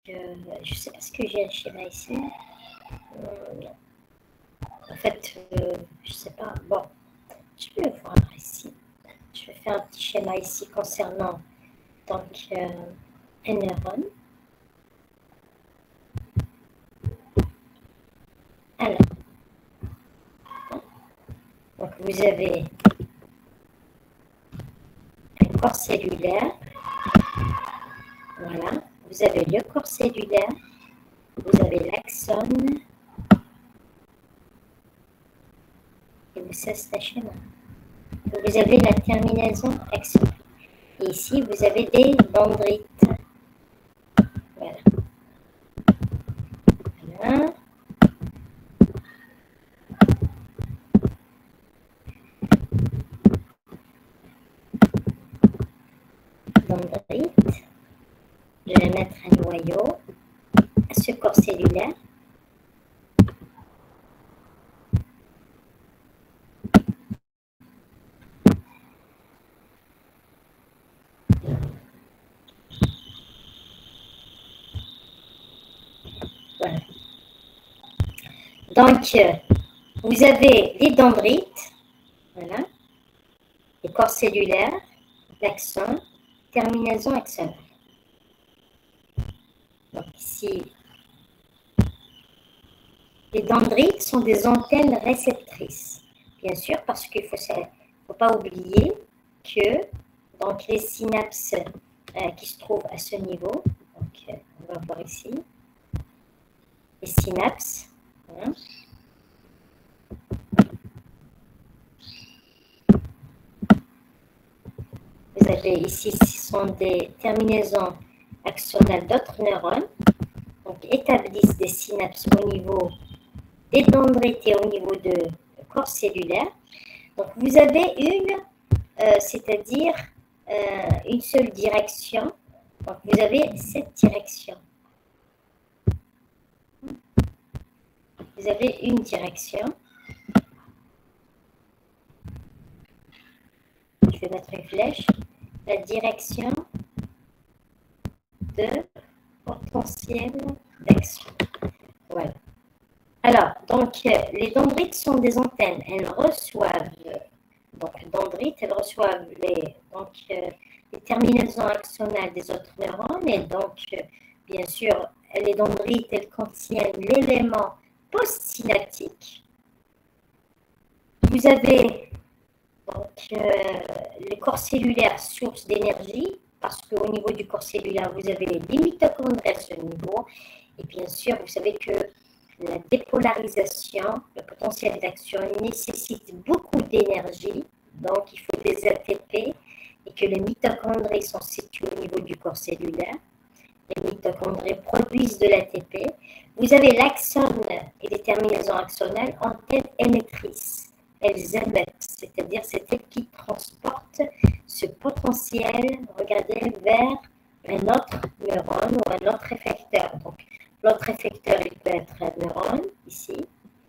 je ne sais pas ce que j'ai un schéma ici. Non. En fait, je ne sais pas. Bon, je vais voir ici. Je vais faire un petit schéma ici concernant donc un neurone. Alors, donc vous avez un corps cellulaire. Voilà. Vous avez le corps cellulaire. Vous avez l'axone. Et ça, c'est un schéma. Vous avez la terminaison axonale. Et ici, vous avez des dendrites. Voilà. Voilà. Dendrite. Je vais mettre un noyau à ce corps cellulaire. Voilà. Donc, vous avez les dendrites, voilà, les corps cellulaires, l'axone, terminaison axonale. Donc ici, les dendrites sont des antennes réceptrices, bien sûr, parce qu'il ne faut pas oublier que donc, les synapses qui se trouvent à ce niveau, donc on va voir ici, les synapses, hein. Vous avez ici, ce sont des terminaisons axonales d'autres neurones, donc établissent des synapses au niveau des dendrites et au niveau du corps cellulaire. Donc vous avez c'est-à-dire une seule direction. Donc vous avez cette direction. Vous avez une direction. Je vais mettre une flèche. La direction de potentiel d'action. Voilà. Alors, donc, les dendrites sont des antennes. Elles reçoivent, donc, dendrites, elles reçoivent les terminaisons axonales des autres neurones. Et donc, bien sûr, les dendrites, elles contiennent l'élément postsynaptique. Vous avez donc le corps cellulaire, source d'énergie, parce qu'au niveau du corps cellulaire, vous avez les mitochondries à ce niveau. Et bien sûr, vous savez que la dépolarisation, le potentiel d'action nécessite beaucoup d'énergie, donc il faut des ATP, et que les mitochondries sont situées au niveau du corps cellulaire. Les mitochondries produisent de l'ATP. Vous avez l'axone et les terminaisons axonales, antennes émettrices. Elles émettent, c'est-à-dire c'est elles qui transportent ce potentiel, regardez, vers un autre neurone ou un autre effecteur. Donc, l'autre effecteur, il peut être un neurone, ici,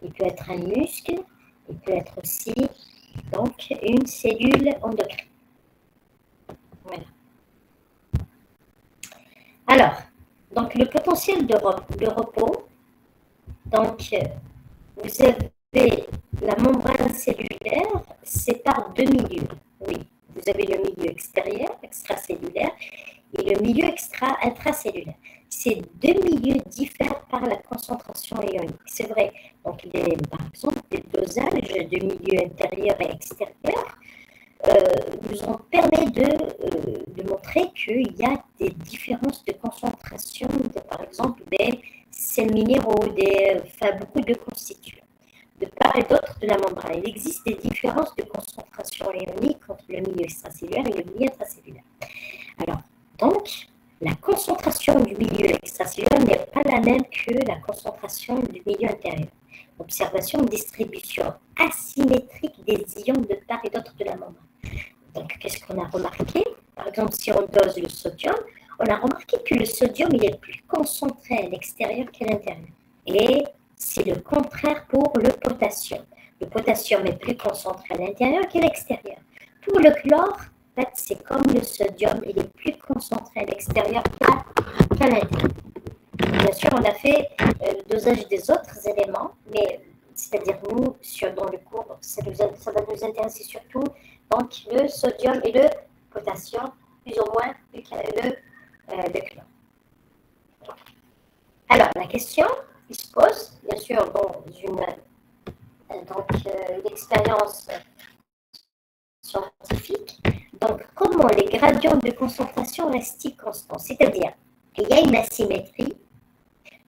il peut être un muscle, il peut être aussi donc, une cellule endocrine. Voilà. Alors, donc le potentiel de repos, donc vous avez la membrane cellulaire sépare deux milieux. Oui, vous avez le milieu extérieur, extracellulaire, et le milieu intracellulaire. Ces deux milieux diffèrent par la concentration ionique. C'est vrai. Donc, par exemple, les dosages de milieu intérieur et extérieur nous permet de montrer qu'il y a des différences de concentration, par exemple, des sels minéraux, beaucoup de constituants. De part et d'autre de la membrane, il existe des différences de concentration ionique entre le milieu extracellulaire et le milieu intracellulaire. Alors, donc, la concentration du milieu extracellulaire n'est pas la même que la concentration du milieu intérieur. Observation de distribution asymétrique des ions de part et d'autre de la membrane. Donc, qu'est-ce qu'on a remarqué? Par exemple, si on dose le sodium, on a remarqué que le sodium il est plus concentré à l'extérieur qu'à l'intérieur. Et c'est le contraire pour le potassium. Le potassium est plus concentré à l'intérieur qu'à l'extérieur. Pour le chlore, en fait, c'est comme le sodium, il est plus concentré à l'extérieur qu'à l'intérieur. sûr, on a fait le dosage des autres éléments, mais c'est-à-dire nous, dans le cours, ça va nous intéresser surtout donc le sodium et le potassium, plus ou moins le chlore. Alors, la question qui se pose, bien sûr, dans une expérience scientifique, donc comment les gradients de concentration restent constants, c'est-à-dire qu'il y a une asymétrie,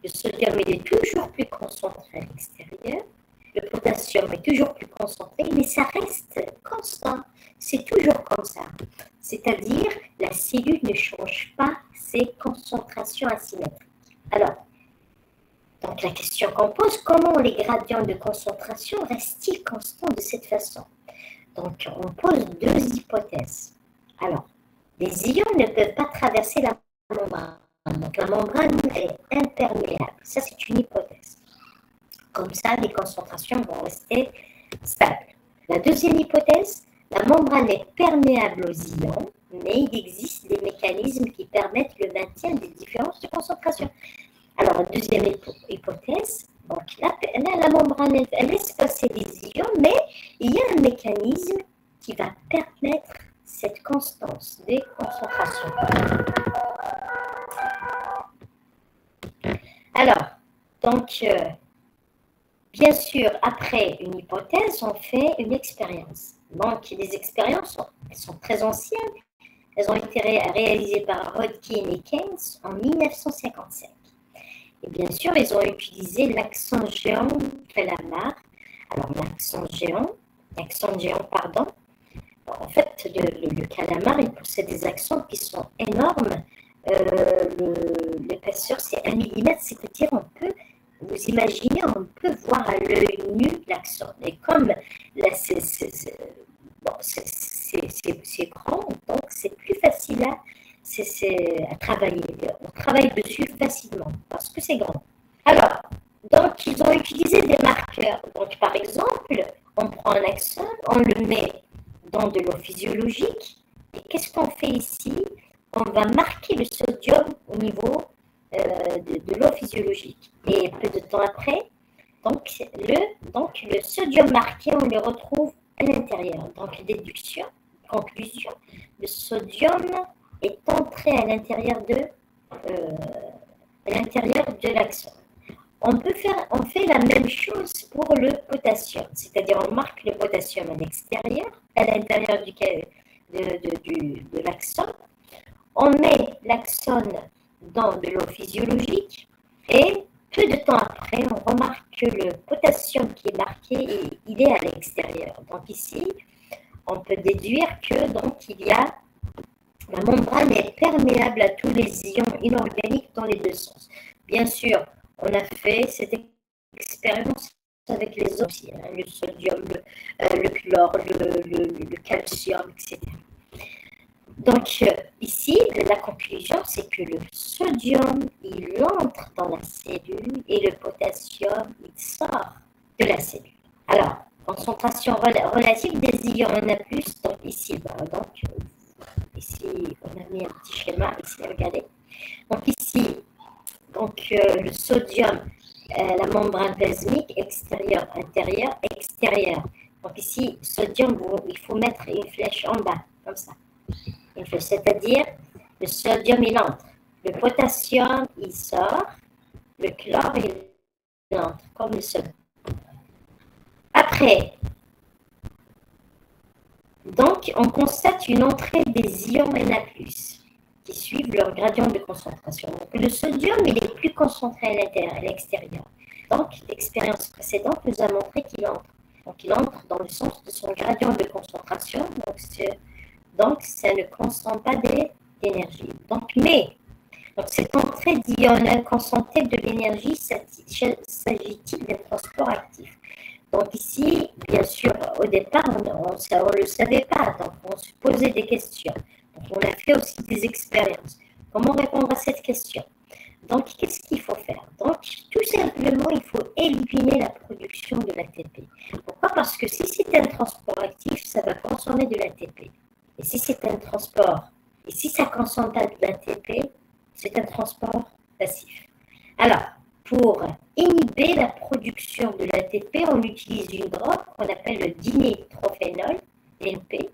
le sodium est toujours plus concentré à l'extérieur, le potassium est toujours plus concentré, mais ça reste constant, c'est toujours comme ça, c'est-à-dire la cellule ne change pas ses concentrations asymétriques. Alors, donc la question qu'on pose, comment les gradients de concentration restent-ils constants de cette façon? Donc on pose deux hypothèses. Alors, les ions ne peuvent pas traverser la membrane. Donc la membrane est imperméable. Ça, c'est une hypothèse. Comme ça, les concentrations vont rester stables. La deuxième hypothèse, la membrane est perméable aux ions, mais il existe des mécanismes qui permettent le maintien des différences de concentration. Alors, la deuxième hypothèse, donc là, la membrane, elle laisse passer les ions, mais il y a un mécanisme qui va permettre cette constance des concentrations. Alors, donc, bien sûr, après une hypothèse, on fait une expérience. Donc, les expériences, elles sont très anciennes. Elles ont été réalisées par Hodgkin et Keynes en 1955. Et bien sûr, ils ont utilisé l'accent géant calamar. Alors, l'accent géant, pardon. En fait, le calamar, il possède des accents qui sont énormes. L'épaisseur, c'est 1 mm, c'est-à-dire vous imaginez, on peut voir à l'œil nu l'accent. Et comme là, c'est grand, donc c'est plus facile à travailler. On travaille dessus facilement parce que c'est grand. Alors, donc ils ont utilisé des marqueurs. Donc par exemple, on prend un accent, on le met dans de l'eau physiologique. Et qu'est-ce qu'on fait ici? On va marquer le sodium au niveau de l'eau physiologique. Et peu de temps après, donc le sodium marqué, on le retrouve à l'intérieur. Donc déduction, conclusion, le sodium est entré à l'intérieur de l'axone. On fait la même chose pour le potassium, c'est-à-dire on marque le potassium à l'extérieur, à l'intérieur de l'axone. On met l'axone dans de l'eau physiologique et peu de temps après, on remarque que le potassium qui est marqué, il est à l'extérieur. Donc ici, on peut déduire que la membrane est perméable à tous les ions inorganiques dans les deux sens. Bien sûr, on a fait cette expérience avec les autres, le sodium, le chlore, le calcium, etc. Donc ici, la conclusion, c'est que le sodium, il entre dans la cellule et le potassium, il sort de la cellule. Alors, concentration relative des ions en A+, donc ici, ici, on a mis un petit schéma, ici, regardez. Donc ici, le sodium, la membrane plasmique, extérieur, intérieur, extérieur. Donc ici, sodium, il faut mettre une flèche en bas, comme ça. C'est-à-dire, le sodium, il entre. Le potassium, il sort. Le chlore, il entre, comme le sodium. Après, donc, on constate une entrée des ions Na+, qui suivent leur gradient de concentration. Donc, le sodium, il est plus concentré à l'extérieur. Donc, l'expérience précédente nous a montré qu'il entre. Donc, il entre dans le sens de son gradient de concentration. Donc ça ne consomme pas d'énergie. Donc, cette entrée d'ions concentrée de l'énergie, s'agit-il d'un transport actif? Donc ici, bien sûr, au départ, on ne le savait pas, donc on se posait des questions. Donc on a fait aussi des expériences. Comment répondre à cette question? Donc, qu'est-ce qu'il faut faire? Donc, tout simplement, il faut éliminer la production de l'ATP. Pourquoi? Parce que si c'est un transport actif, ça va consommer de l'ATP. Et si c'est un transport, et si ça ne consomme pas de l'ATP, c'est un transport passif. Alors, pour inhiber la production de l'ATP, on utilise une drogue qu'on appelle le dinétrophénol, DNP.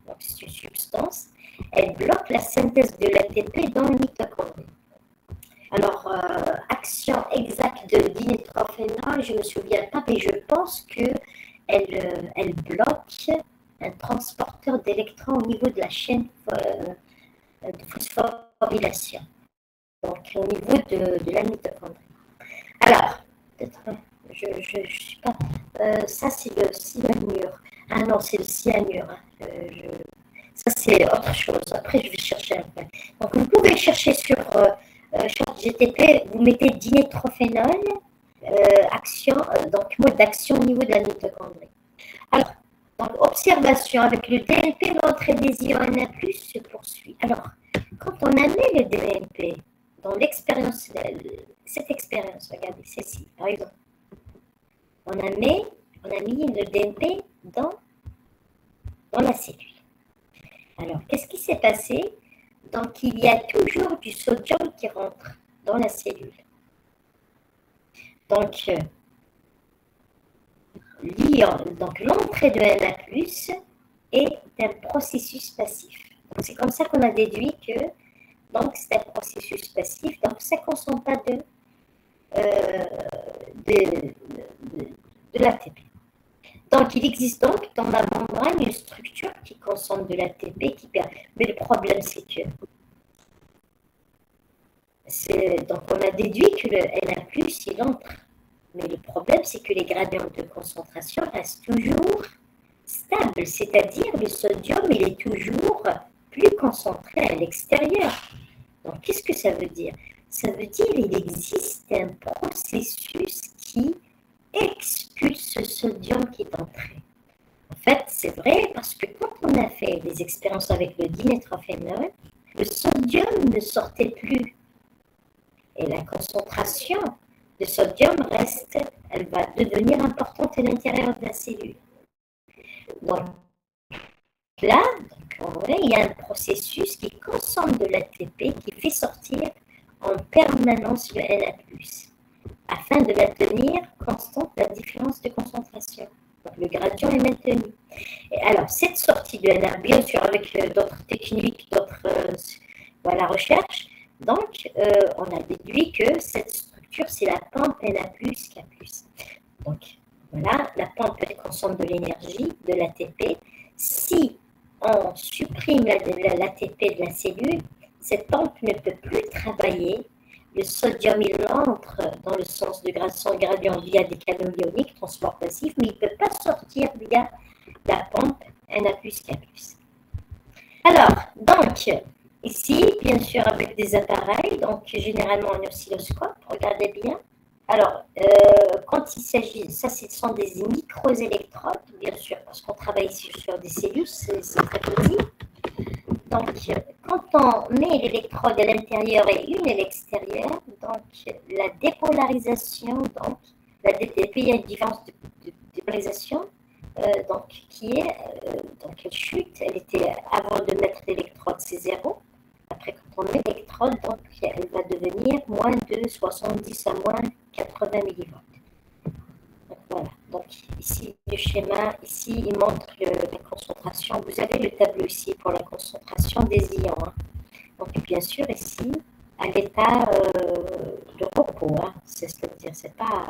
Donc, c'est une substance. Elle bloque la synthèse de l'ATP dans le mitochondrie. Alors, action exacte de dinétrophénol, je ne me souviens pas, mais je pense qu'elle bloque un transporteur d'électrons au niveau de la chaîne de phosphorylation, donc au niveau de la mitochondrie. Alors, peut-être, je ne suis pas. Ça, c'est le cyanure. Ah non, c'est le cyanure. Ça, c'est autre chose. Après, je vais chercher après. Donc, vous pouvez chercher sur ChatGPT, vous mettez dinétrophénol, action, donc mode d'action au niveau de la mitochondrie. Alors, donc, observation avec le DNP, l'entrée des ions Na+ se poursuit. Alors, quand on a mis le DNP dans l'expérience, cette expérience, regardez, celle-ci, par exemple, on a mis le DNP dans la cellule. Alors, qu'est-ce qui s'est passé? Donc, il y a toujours du sodium qui rentre dans la cellule. Donc, l'entrée de Na+ est un processus passif. C'est comme ça qu'on a déduit que c'est un processus passif, donc ça ne consomme pas de l'ATP. Donc, il existe donc dans la membrane une structure qui consomme de l'ATP, mais le problème, c'est que donc on a déduit que le Na+, il entre. Mais le problème, c'est que les gradients de concentration restent toujours stables, c'est-à-dire le sodium, il est toujours plus concentré à l'extérieur. Donc, qu'est-ce que ça veut dire? Ça veut dire qu'il existe un processus qui expulse ce sodium qui est entré. En fait, c'est vrai parce que quand on a fait des expériences avec le dinétrophénol, le sodium ne sortait plus. Et la concentration de sodium reste, elle va devenir importante à l'intérieur de la cellule. Donc là, en vrai, il y a un processus qui consomme de l'ATP, qui fait sortir en permanence le Na+, afin de maintenir constante la différence de concentration. Donc le gradient est maintenu. Et alors, cette sortie de Na+, bien sûr avec d'autres techniques, d'autres recherches, donc on a déduit que cette structure, c'est la pompe Na+, K+. Donc voilà, la pompe elle consomme de l'énergie, de l'ATP. Si on supprime l'ATP de la cellule, cette pompe ne peut plus travailler. Le sodium, il entre dans le sens de son gradient via des canaux ioniques, transport passif, mais il ne peut pas sortir via la pompe Na+, K+. Alors, donc, ici, bien sûr, avec des appareils, donc généralement un oscilloscope, regardez bien. Alors, quand il s'agit, ça ce sont des micro-électrodes, bien sûr, parce qu'on travaille ici sur des cellules, c'est très petit. Donc, quand on met l'électrode à l'intérieur et une à l'extérieur, donc la dépolarisation, donc la DTP, il y a une différence de dépolarisation, donc qui est, donc elle chute, elle était avant de mettre l'électrode, c'est 0. Après, quand on met l'électrode, donc elle va devenir moins de 70 à moins 80 millivolts. Donc voilà, donc ici le schéma, ici il montre la concentration. Vous avez le tableau ici pour la concentration des ions. Hein. Donc bien sûr ici, à l'état de repos, hein, c'est-à-dire c'est pas...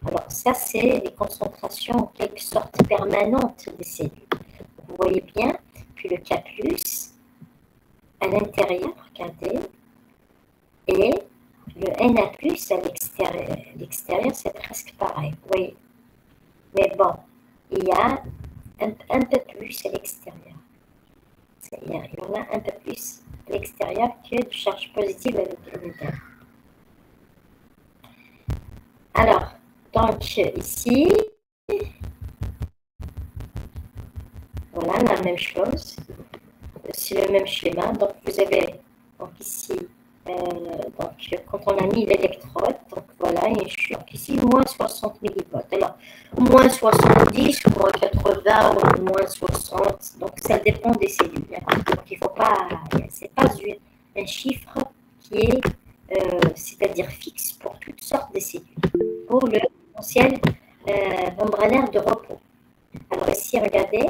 Alors ça c'est les concentrations en quelque sorte permanentes des cellules. Vous voyez bien que le K+, à l'intérieur, regardez, et le Na+, à l'extérieur. L'extérieur, c'est presque pareil, vous voyez. Mais bon, il y a un peu plus à l'extérieur. Il y en a un peu plus à l'extérieur que de charge positive à l'intérieur. Alors, donc ici, voilà la même chose. C'est le même schéma. Donc, vous avez donc ici, donc, quand on a mis l'électrode, donc voilà, et je suis donc ici, moins 60 millivolts. Alors, moins 70, moins 80, ou moins 60, donc ça dépend des cellules. Donc, il ne faut pas, c'est pas un chiffre qui est c'est-à-dire fixe pour toutes sortes de cellules, pour le potentiel membranaire de repos. Alors ici, regardez,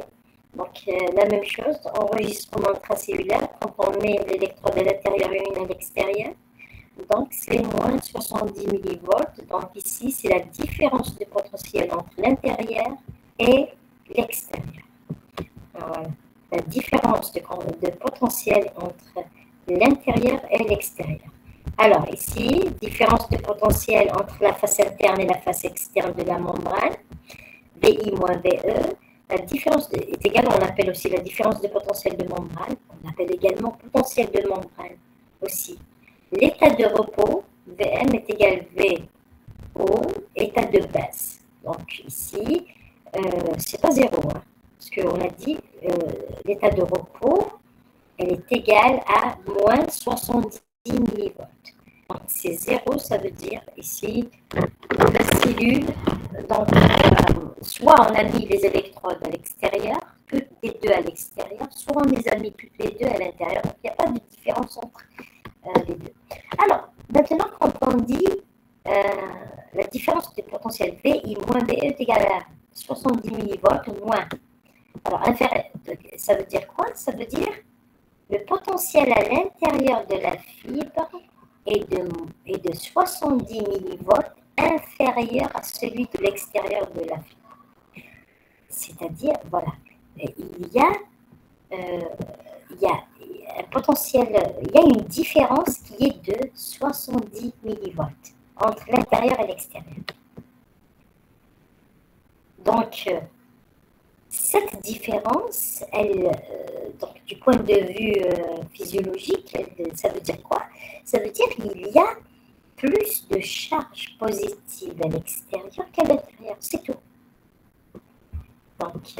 donc la même chose, enregistrement intracellulaire, quand on met l'électrode à l'intérieur et une à l'extérieur, donc c'est moins 70 millivolts. Donc ici, c'est la différence de potentiel entre l'intérieur et l'extérieur. Voilà. La différence de potentiel entre l'intérieur et l'extérieur. Alors ici, différence de potentiel entre la face interne et la face externe de la membrane, VI moins VE. La différence est égale, on appelle aussi la différence de potentiel de membrane, on appelle également potentiel de membrane aussi. L'état de repos, VM est égal VO, état de base. Donc ici, c'est pas zéro, hein, parce qu'on a dit l'état de repos, elle est égale à moins 70 millivolts. Donc c'est zéro, ça veut dire ici, la cellule, donc soit on a mis les électrodes à l'extérieur, toutes les deux à l'extérieur, soit on les a mis toutes les deux à l'intérieur. Donc il n'y a pas de différence entre les deux. Alors, maintenant, quand on dit la différence de potentiel VI moins VE est égale à 70 millivolts moins. Alors, ça veut dire quoi? Ça veut dire le potentiel à l'intérieur de la fibre est de 70 millivolts inférieur à celui de l'extérieur de la fibre. C'est-à-dire, voilà, il y a un potentiel, il y a une différence qui est de 70 millivolts entre l'intérieur et l'extérieur. Donc, cette différence, donc, du point de vue physiologique, ça veut dire quoi? Ça veut dire qu'il y a plus de charge positive à l'extérieur qu'à l'intérieur, c'est tout. Donc,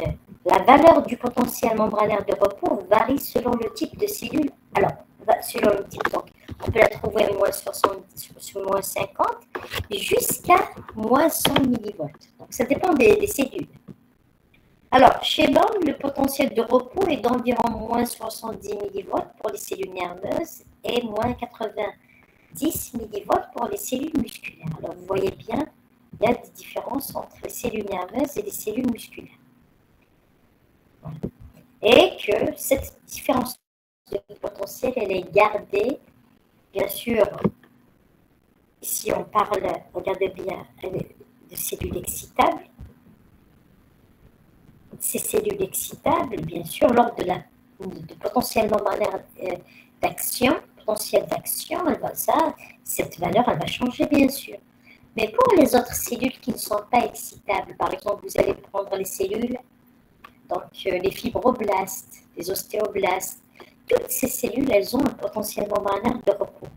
la valeur du potentiel membranaire de repos varie selon le type de cellule. Alors, selon le type, donc, on peut la trouver à moins 70, moins 50, jusqu'à moins 100 millivolts. Donc, ça dépend des cellules. Alors, chez l'homme, le potentiel de repos est d'environ moins 70 millivolts pour les cellules nerveuses et moins 90 millivolts pour les cellules musculaires. Alors, vous voyez bien, il y a des différences entre les cellules nerveuses et les cellules musculaires. Et que cette différence de potentiel, elle est gardée, bien sûr, si on parle, regardez bien, de cellules excitables. Ces cellules excitables, bien sûr, lors de potentiel membranaire d'action, cette valeur, elle va changer, bien sûr. Mais pour les autres cellules qui ne sont pas excitables, par exemple, vous allez prendre les cellules, donc les fibroblastes, les ostéoblastes, toutes ces cellules, elles ont un potentiel membranaire de repos,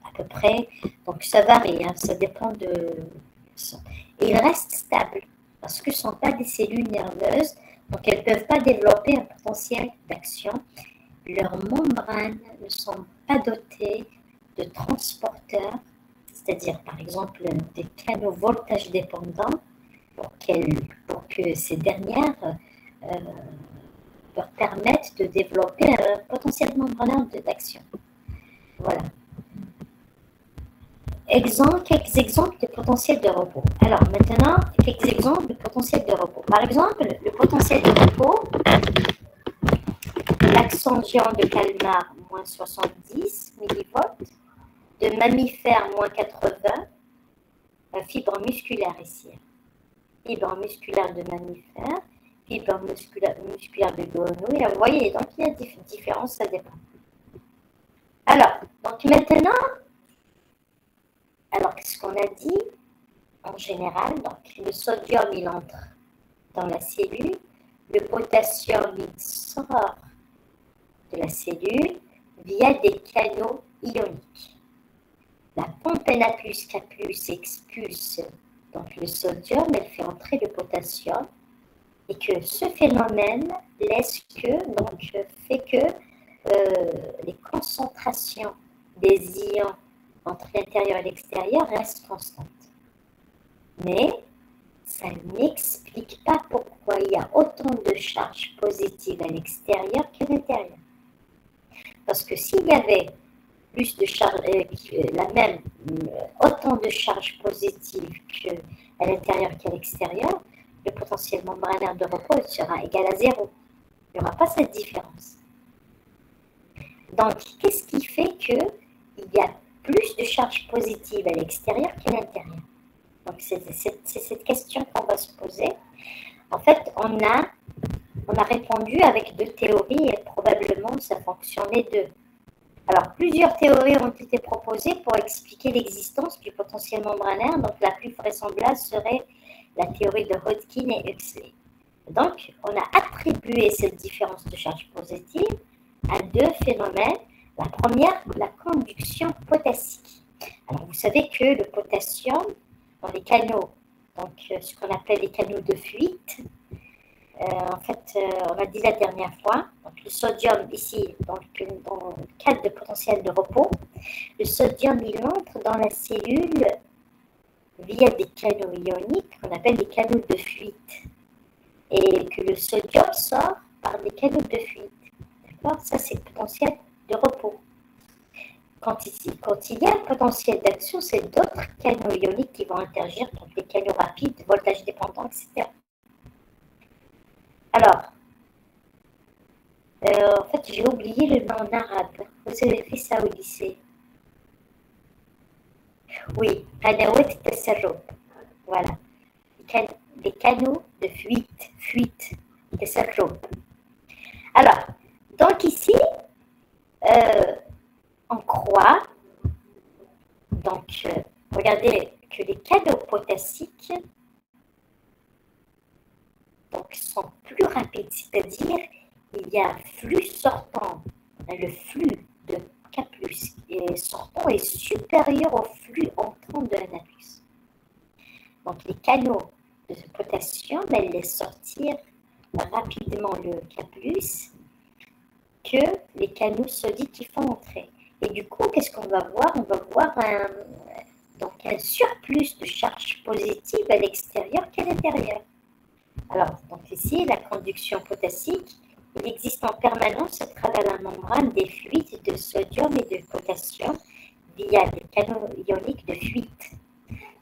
à peu près. Donc ça varie, hein, ça dépend de... Et ils restent stables, parce que ce ne sont pas des cellules nerveuses, donc elles ne peuvent pas développer un potentiel d'action. Leurs membranes ne sont pas dotées de transporteurs, c'est-à-dire par exemple des canaux voltage dépendants, pour que ces dernières leur permettent de développer un potentiel membranaire d'action. Voilà. Quelques exemples de potentiel de repos. Alors maintenant, quelques exemples de potentiel de repos. Par exemple, le potentiel de repos, l'axon géant de calmar, moins 70 millivolts, de mammifère, moins 80, la fibre musculaire ici. Fibre musculaire de mammifère, fibre musculaire de grenouille. Vous voyez, donc il y a des différences, ça dépend. Alors, donc maintenant, alors qu'est-ce qu'on a dit? En général, donc le sodium, il entre dans la cellule, le potassium, il sort de la cellule via des canaux ioniques. La pompe Na+, K+, expulse donc le sodium, elle fait entrer le potassium, et que ce phénomène fait que les concentrations des ions entre l'intérieur et l'extérieur restent constantes. Mais ça n'explique pas pourquoi il y a autant de charges positives à l'extérieur qu'à l'intérieur. Parce que s'il y avait plus de charge, autant de charges positives à l'intérieur qu'à l'extérieur, le potentiel membranaire de repos sera égal à 0. Il n'y aura pas cette différence. Donc, qu'est-ce qui fait qu'il y a plus de charges positives à l'extérieur qu'à l'intérieur? Donc, c'est cette question qu'on va se poser. En fait, on a répondu avec 2 théories et probablement ça fonctionne les 2. Alors, plusieurs théories ont été proposées pour expliquer l'existence du potentiel membranaire. Donc, la plus vraisemblable serait la théorie de Hodgkin et Huxley. Donc, on a attribué cette différence de charge positive à 2 phénomènes. La première, la conduction potassique. Alors, vous savez que le potassium, dans les canaux, donc ce qu'on appelle les canaux de fuite, en fait, on a dit la dernière fois, donc le sodium ici, dans le cadre de potentiel de repos, le sodium, il entre dans la cellule via des canaux ioniques qu'on appelle les canaux de fuite. Et que le sodium sort par des canaux de fuite. D'accord? Ça, c'est le potentiel de repos. Quand il y a un potentiel d'action, c'est d'autres canaux ioniques qui vont interagir, donc les canaux rapides, voltage dépendant, etc. Alors, en fait, j'ai oublié le nom en arabe. Vous avez fait ça au lycée? Oui, qanawat tasarrub. Voilà. Les canaux de fuite, tasarrub. Alors, donc ici, on croit, donc, regardez que les canaux potassiques donc, sont plus rapides, c'est-à-dire il y a un flux sortant, le flux de K+, et sortant est supérieur au flux entrant de Na+. Donc les canaux de potassium, elles laissent sortir rapidement le K+, que les canaux sodiques qui font entrer. Et du coup, qu'est-ce qu'on va voir? On va voir un surplus de charge positive à l'extérieur qu'à l'intérieur. Alors, donc ici, la conduction potassique, il existe en permanence à travers la membrane des fluides de sodium et de potassium via des canaux ioniques de fuite.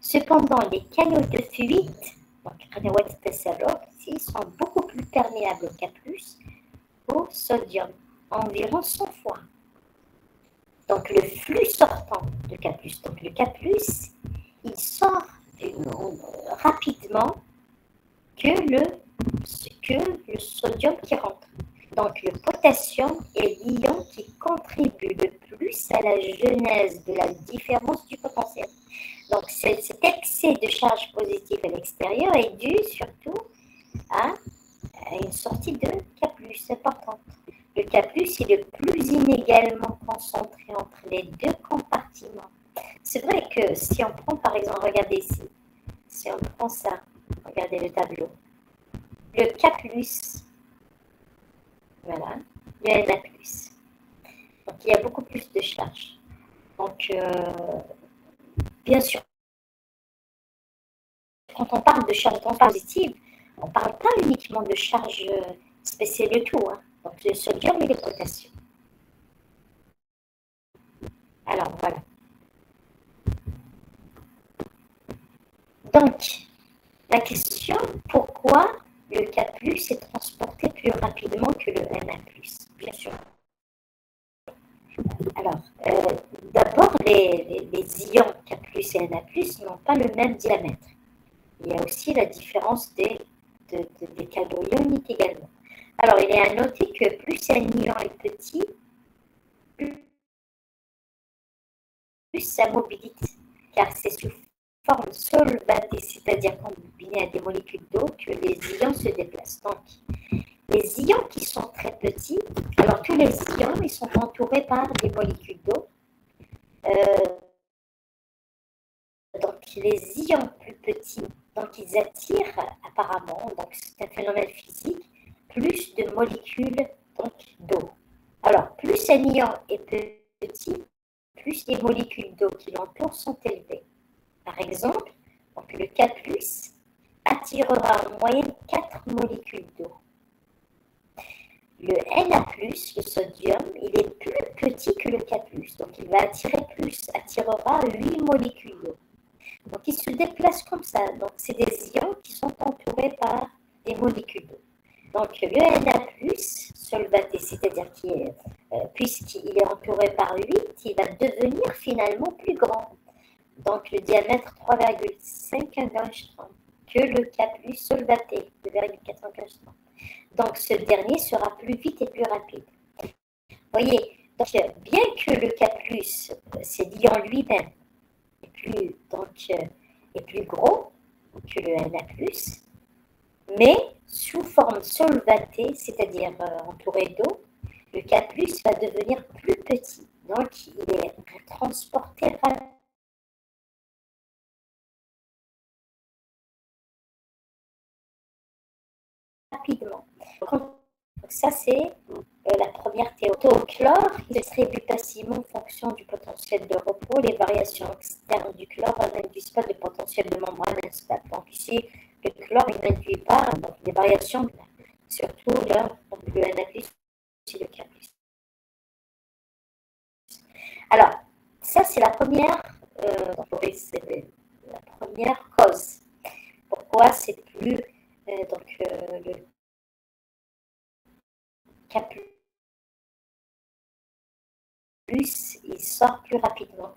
Cependant, les canaux de fuite, donc qanawat tasarrub, ici, sont beaucoup plus perméables au K+, au sodium, environ 100 fois. Donc le flux sortant de K+, donc le K+, il sort rapidement que le sodium qui rentre. Donc le potassium est l'ion qui contribue le plus à la genèse de la différence du potentiel. Donc cet excès de charge positive à l'extérieur est dû surtout à une sortie de K+, importante. Le K+, est le plus inégalement concentré entre les 2 compartiments. C'est vrai que si on prend par exemple, regardez ici, si on prend ça, regardez le tableau, le K+, voilà, le Na+. Donc il y a beaucoup plus de charge. Donc bien sûr, quand on parle de charge positive, on ne parle pas uniquement de charge spéciale de tout, hein. Donc le sodium et le potassium. Alors voilà. Donc, la question, pourquoi le K+ est transporté plus rapidement que le Na+, bien sûr. Alors, d'abord, les ions K+ et Na+ n'ont pas le même diamètre. Il y a aussi la différence des canaux ioniques également. Alors, il est à noter que plus un ion est petit, plus sa mobilité, car c'est sous forme solvatée, c'est-à-dire combinée à des molécules d'eau, que les ions se déplacent. Donc, les ions qui sont très petits, alors tous les ions, ils sont entourés par des molécules d'eau. Donc, les ions plus petits, donc ils attirent apparemment, donc c'est un phénomène physique, plus de molécules d'eau. Alors, plus un ion est petit, plus les molécules d'eau qui l'entourent sont élevées. Par exemple, donc le K+ attirera en moyenne 4 molécules d'eau. le Na+, le sodium, il est plus petit que le K+, donc il va attirera 8 molécules d'eau. Donc il se déplace comme ça, donc c'est des ions qui sont entourés par des molécules d'eau. Donc le Na+, solvaté, c'est-à-dire puisqu'il est entouré par 8, il va devenir finalement plus grand. Donc le diamètre 3,5 angstrom que le K+, solvaté, 2,4 angstrom. Donc ce dernier sera plus vite et plus rapide. Vous voyez, donc bien que le K+, c'est l'ion lui-même, est plus gros que le Na+, mais sous forme solvatée, c'est-à-dire entouré d'eau, le K+ va devenir plus petit. Donc il est transporté rapidement. Donc ça, c'est la première théorie. Au chlore, il se distribue passivement en fonction du potentiel de repos. Les variations externes du chlore n'induisent pas de potentiel de membrane instable. Donc ici, le chlore, il n'induit pas des variations, surtout là, donc le Na+, et le K+. Alors, ça, c'est la première cause. Pourquoi c'est plus le K+, il sort plus rapidement,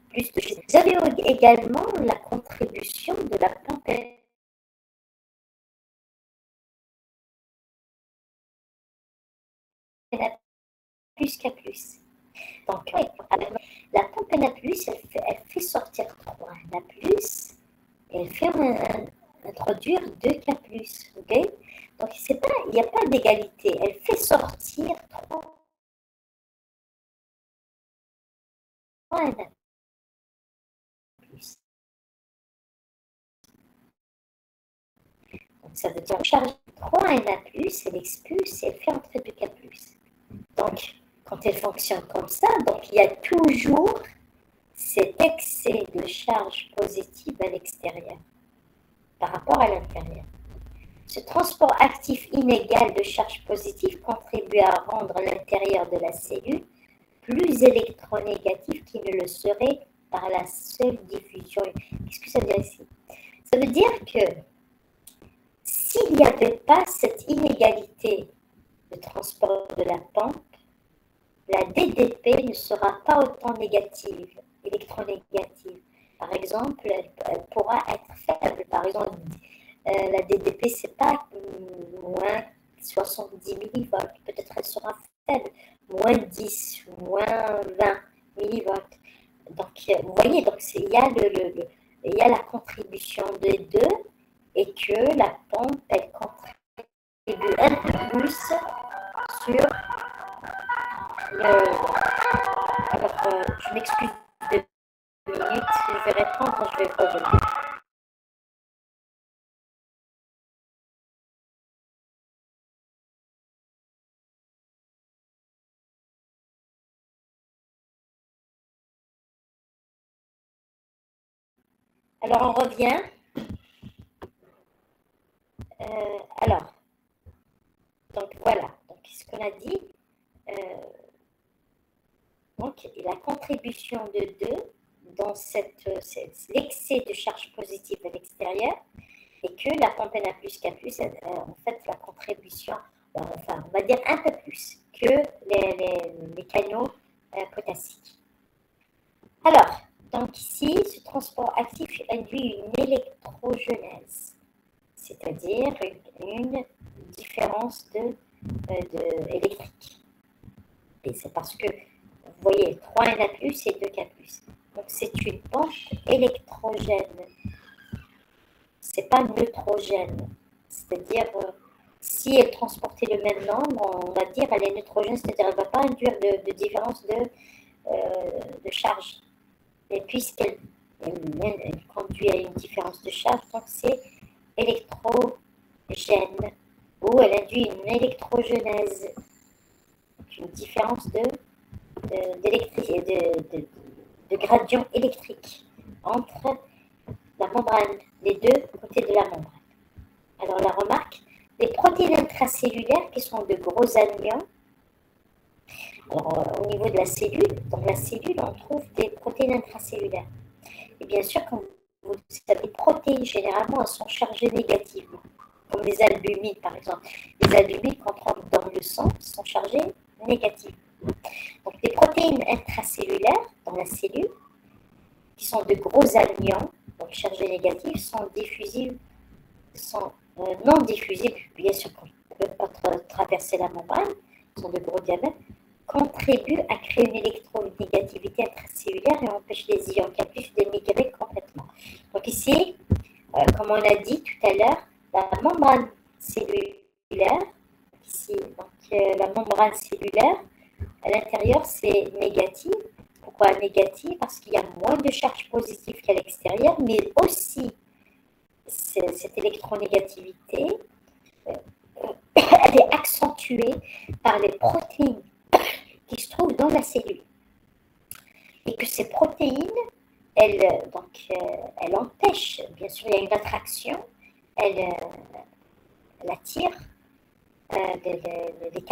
plus de. Vous avez également la contribution de la pampénate plus K+. Donc, la pampénate plus, elle fait sortir 3 Na+, et elle fait introduire 2 K+. Okay? Donc, il n'y a pas d'égalité. Elle fait sortir 3 Na+. Donc, ça veut dire qu'on charge 3 Na+, elle expulse et elle fait entrer 2 K+. Donc, quand elle fonctionne comme ça, donc il y a toujours cet excès de charge positive à l'extérieur par rapport à l'intérieur. Ce transport actif inégal de charge positive contribue à rendre l'intérieur de la cellule plus électronégatif qu'il ne le serait par la seule diffusion. Qu'est-ce que ça veut dire ici? Ça veut dire que s'il n'y avait pas cette inégalité de transport de la pompe, la DDP ne sera pas autant négative, électronégative. Par exemple, elle pourra être faible. Par exemple, la DDP, c'est pas moins 70 millivolts. Peut-être elle sera faible, moins 10, moins 20 millivolts. Donc, vous voyez, donc il y a la contribution des deux et que la pompe, elle contribue un peu plus sur alors, je m'excuse 2 minutes, je vais répondre, je vais revenir. Alors, on revient. Alors, donc voilà, donc ce qu'on a dit, donc la contribution de 2 dans l'excès de charge positive à l'extérieur et que la pompe Na+, K+, en fait, la contribution, enfin, on va dire un peu plus que les canaux potassiques. Alors, donc ici, ce transport actif induit une électrogenèse, c'est-à-dire une différence électrique. Et c'est parce que, vous voyez, 3 Na+, et 2 K+. Donc c'est une pompe électrogène. C'est pas neutrogène. C'est-à-dire, si elle transportait le même nombre, on va dire elle est neutrogène, c'est-à-dire elle ne va pas induire de différence de charge. Et puisqu'elle conduit à une différence de charge, donc c'est électrogène, ou elle induit une électrogenèse, une différence de gradient électrique entre la membrane, les deux côtés de la membrane. Alors la remarque, les protéines intracellulaires qui sont de gros anions. Alors, au niveau de la cellule, dans la cellule, on trouve des protéines intracellulaires. Et bien sûr, comme vous savez, les protéines, généralement, elles sont chargées négativement, comme les albumines, par exemple. Les albumines, quand on rentre dans le sang, sont chargées négativement. Donc, les protéines intracellulaires dans la cellule, qui sont de gros anions, donc chargés négatifs, sont diffusibles, sont non diffusibles, bien sûr qu'on ne peut pas traverser la membrane, sont de gros diamètres, contribuent à créer une électronégativité intracellulaire et empêchent les ions K+ d'émigrer complètement. Donc ici, comme on l'a dit tout à l'heure, la membrane cellulaire, ici, donc, la membrane cellulaire, à l'intérieur, c'est négatif. Pourquoi négatif? Parce qu'il y a moins de charge positive qu'à l'extérieur, mais aussi cette électronégativité, elle est accentuée par les protéines qui se trouvent dans la cellule. Et que ces protéines, elles empêchent, bien sûr, il y a une attraction, elle attire les K+,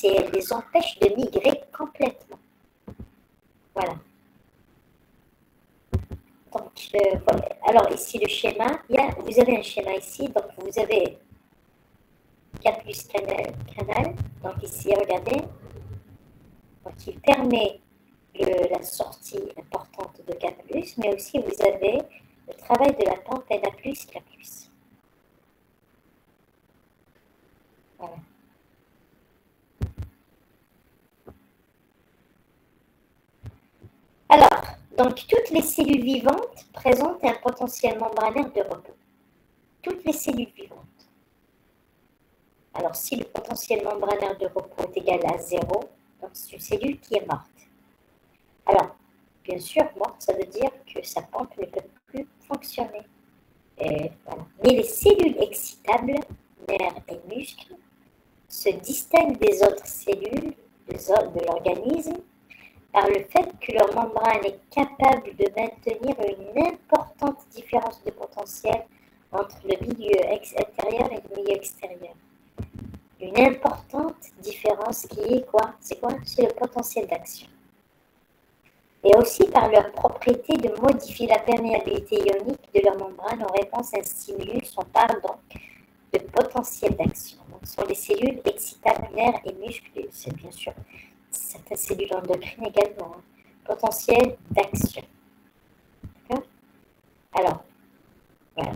et elle les empêche de migrer complètement. Voilà. Donc, voilà. Alors ici le schéma, vous avez un schéma ici, donc vous avez K+ canal, donc ici regardez, donc il permet la sortie importante de K+, mais aussi vous avez le travail de la pente Na+, K+. Voilà. Alors, donc toutes les cellules vivantes présentent un potentiel membranaire de repos. Toutes les cellules vivantes. Alors, si le potentiel membranaire de repos est égal à 0, donc c'est une cellule qui est morte. Alors, bien sûr, morte, ça veut dire que sa pompe ne peut plus fonctionner. Et voilà. Mais les cellules excitables, nerfs et muscles, se distinguent des autres cellules de l'organisme par le fait que leur membrane est capable de maintenir une importante différence de potentiel entre le milieu intérieur et le milieu extérieur. Une importante différence qui est quoi? C'est quoi? C'est le potentiel d'action. Et aussi par leur propriété de modifier la perméabilité ionique de leur membrane en réponse à un stimulus. On parle donc de potentiel d'action. Donc, ce sont les cellules excitables, nerfs et muscles, c'est bien sûr certaines cellules endocrines également. Hein. Potentiel d'action. D'accord? Alors, voilà.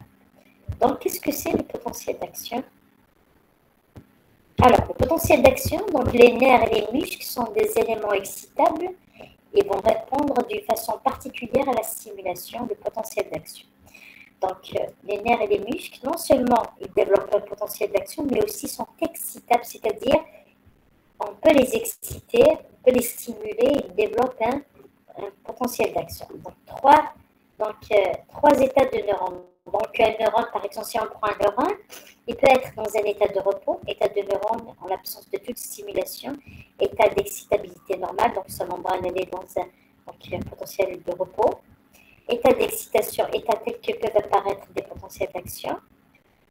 Donc, qu'est-ce que c'est le potentiel d'action? Alors, le potentiel d'action, donc les nerfs et les muscles sont des éléments excitables et vont répondre d'une façon particulière à la stimulation du potentiel d'action. Donc, les nerfs et les muscles, non seulement ils développent un potentiel d'action, mais aussi sont excitables, c'est-à-dire on peut les exciter, on peut les stimuler, ils développent un potentiel d'action. Donc, trois états de neurones. Donc, un neurone, par exemple, si on prend un neurone, il peut être dans un état de repos, état de neurone en l'absence de toute stimulation, état d'excitabilité normale, donc sa membrane elle est dans un potentiel de repos, état d'excitation, état tel que peuvent apparaître des potentiels d'action,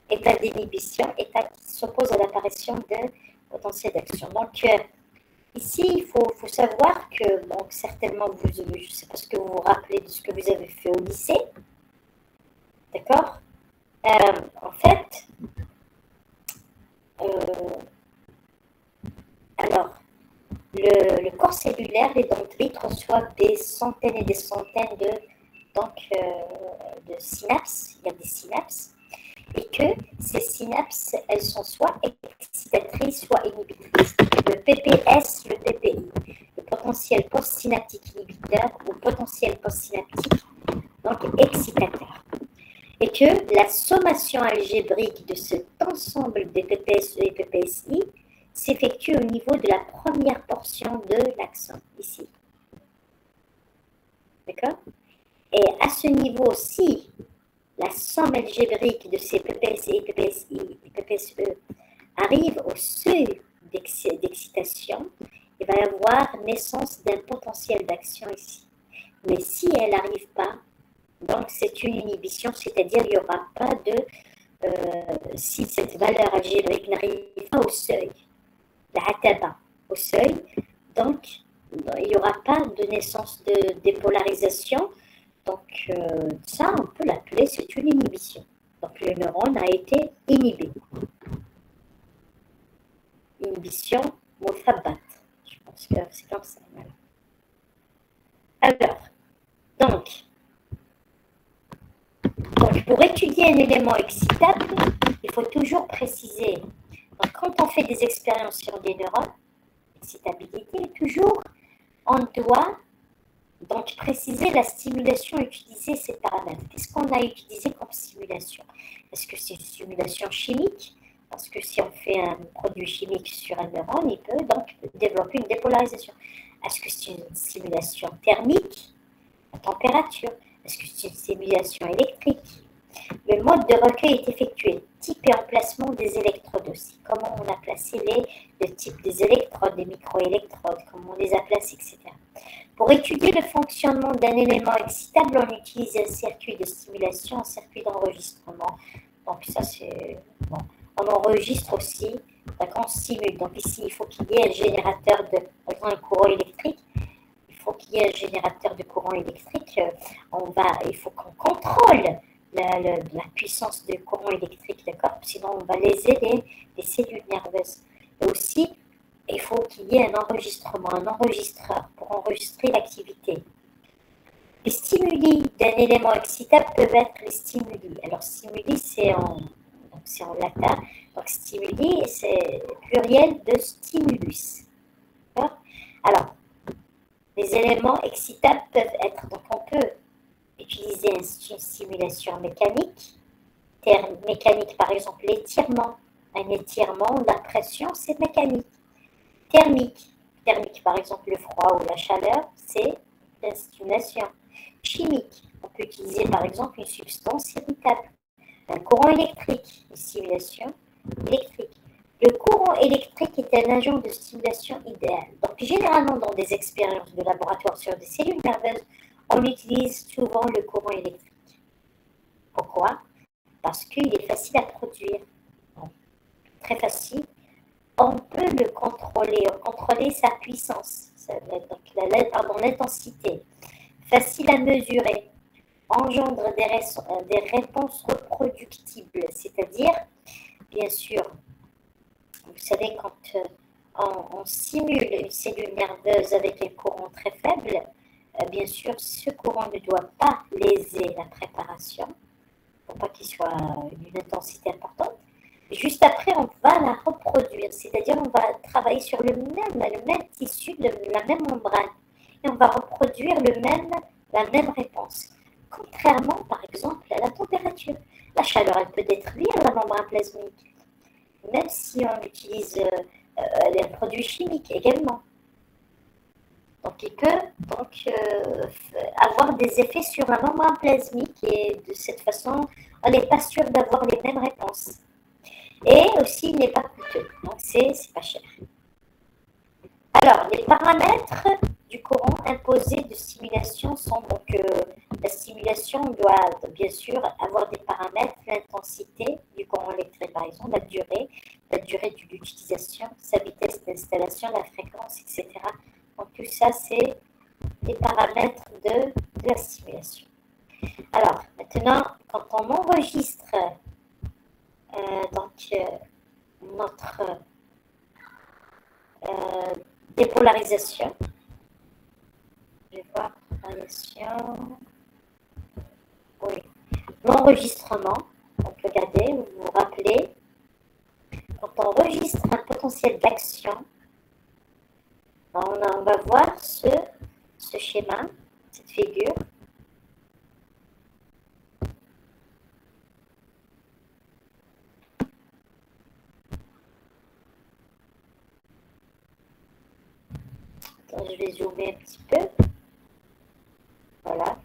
état d'inhibition, état qui s'oppose à l'apparition de potentiels d'action. Donc, ici, il faut savoir que, bon, certainement, je ne sais pas ce que vous vous rappelez de ce que vous avez fait au lycée, d'accord? En fait, alors, le corps cellulaire, les dendrites reçoivent des centaines et des centaines de synapses, il y a des synapses, et que ces synapses, elles sont soit excitatrices, soit inhibitrices. Le PPS, le PPI, le potentiel postsynaptique inhibiteur ou potentiel postsynaptique, donc excitateur. Et que la sommation algébrique de cet ensemble des PPSE et PPSI s'effectue au niveau de la première portion de l'axone, ici. D'accord? Et à ce niveau-ci, la somme algébrique de ces PPSI, PPSI et PPSE arrive au seuil d'excitation, il va y avoir naissance d'un potentiel d'action ici. Mais si elle n'arrive pas, donc c'est une inhibition, c'est-à-dire il n'y aura pas de si cette valeur algébrique n'arrive pas au seuil, la ataba, au seuil, donc il n'y aura pas de naissance de dépolarisation. Donc ça, on peut l'appeler, c'est une inhibition. Donc le neurone a été inhibé. Inhibition muthabbat. Je pense que c'est comme ça. Voilà. Alors, donc, pour étudier un élément excitable, il faut toujours préciser. Donc, quand on fait des expériences sur des neurones, excitabilité, toujours, on doit donc préciser la stimulation utilisée, ces paramètres. Qu'est-ce qu'on a utilisé comme stimulation? Est-ce que c'est une stimulation chimique? Parce que si on fait un produit chimique sur un neurone, il peut donc développer une dépolarisation. Est-ce que c'est une stimulation thermique? La température? Est-ce que c'est une stimulation électrique? Le mode de recueil est effectué, type et emplacement des électrodes aussi. Comment on a placé le type des électrodes, des microélectrodes, comment on les a placés, etc. Pour étudier le fonctionnement d'un élément excitable, on utilise un circuit de stimulation, un circuit d'enregistrement. Donc ça, c'est bon. On enregistre aussi, on stimule. Donc ici, il faut qu'il y ait un générateur de, par exemple, un courant électrique. Il faut qu'il y ait un générateur de courant électrique. Il faut qu'on contrôle la puissance du courant électrique, d'accord? Sinon, on va léser les cellules nerveuses. Et aussi, il faut qu'il y ait un enregistrement, un enregistreur pour enregistrer l'activité. Les stimuli d'un élément excitable peuvent être les stimuli. Alors, stimuli, c'est en latin. Donc, stimuli, c'est pluriel de stimulus. D'accord? Alors, les éléments excitables peuvent être, donc on peut utiliser une stimulation mécanique, mécanique par exemple l'étirement. Un étirement, la pression, c'est mécanique. Thermique, par exemple le froid ou la chaleur, c'est la stimulation. Chimique, on peut utiliser par exemple une substance irritable. Un courant électrique, une stimulation électrique. Le courant électrique est un agent de stimulation idéal. Donc généralement dans des expériences de laboratoire sur des cellules nerveuses, on utilise souvent le courant électrique. Pourquoi? Parce qu'il est facile à produire. Donc, très facile. On peut le contrôler sa puissance, donc l'intensité. Facile à mesurer. Engendre des réponses reproductibles. C'est-à-dire, bien sûr, vous savez, quand on simule une cellule nerveuse avec un courant très faible, bien sûr, ce courant ne doit pas léser la préparation, pour pas qu'il soit d'une intensité importante. Juste après, on va la reproduire, c'est-à-dire on va travailler sur le même tissu, la même membrane, et on va reproduire la même réponse. Contrairement, par exemple, à la température. La chaleur, elle peut détruire la membrane plasmique, même si on utilise les produits chimiques également. Donc, il peut avoir des effets sur la membrane plasmique et de cette façon, on n'est pas sûr d'avoir les mêmes réponses. Et aussi, il n'est pas coûteux, donc c'est pas cher. Alors, les paramètres du courant imposé de stimulation sont donc, la stimulation doit bien sûr avoir des paramètres, l'intensité du courant électrique par exemple, la durée de l'utilisation, sa vitesse d'installation, la fréquence, etc. Donc tout ça, c'est les paramètres de la stimulation. Alors, maintenant, quand on enregistre notre dépolarisation, je vais voir variation, oui, l'enregistrement, donc regardez, vous vous rappelez, quand on enregistre un potentiel d'action, on va voir ce schéma, cette figure. Je vais zoomer un petit peu. Voilà.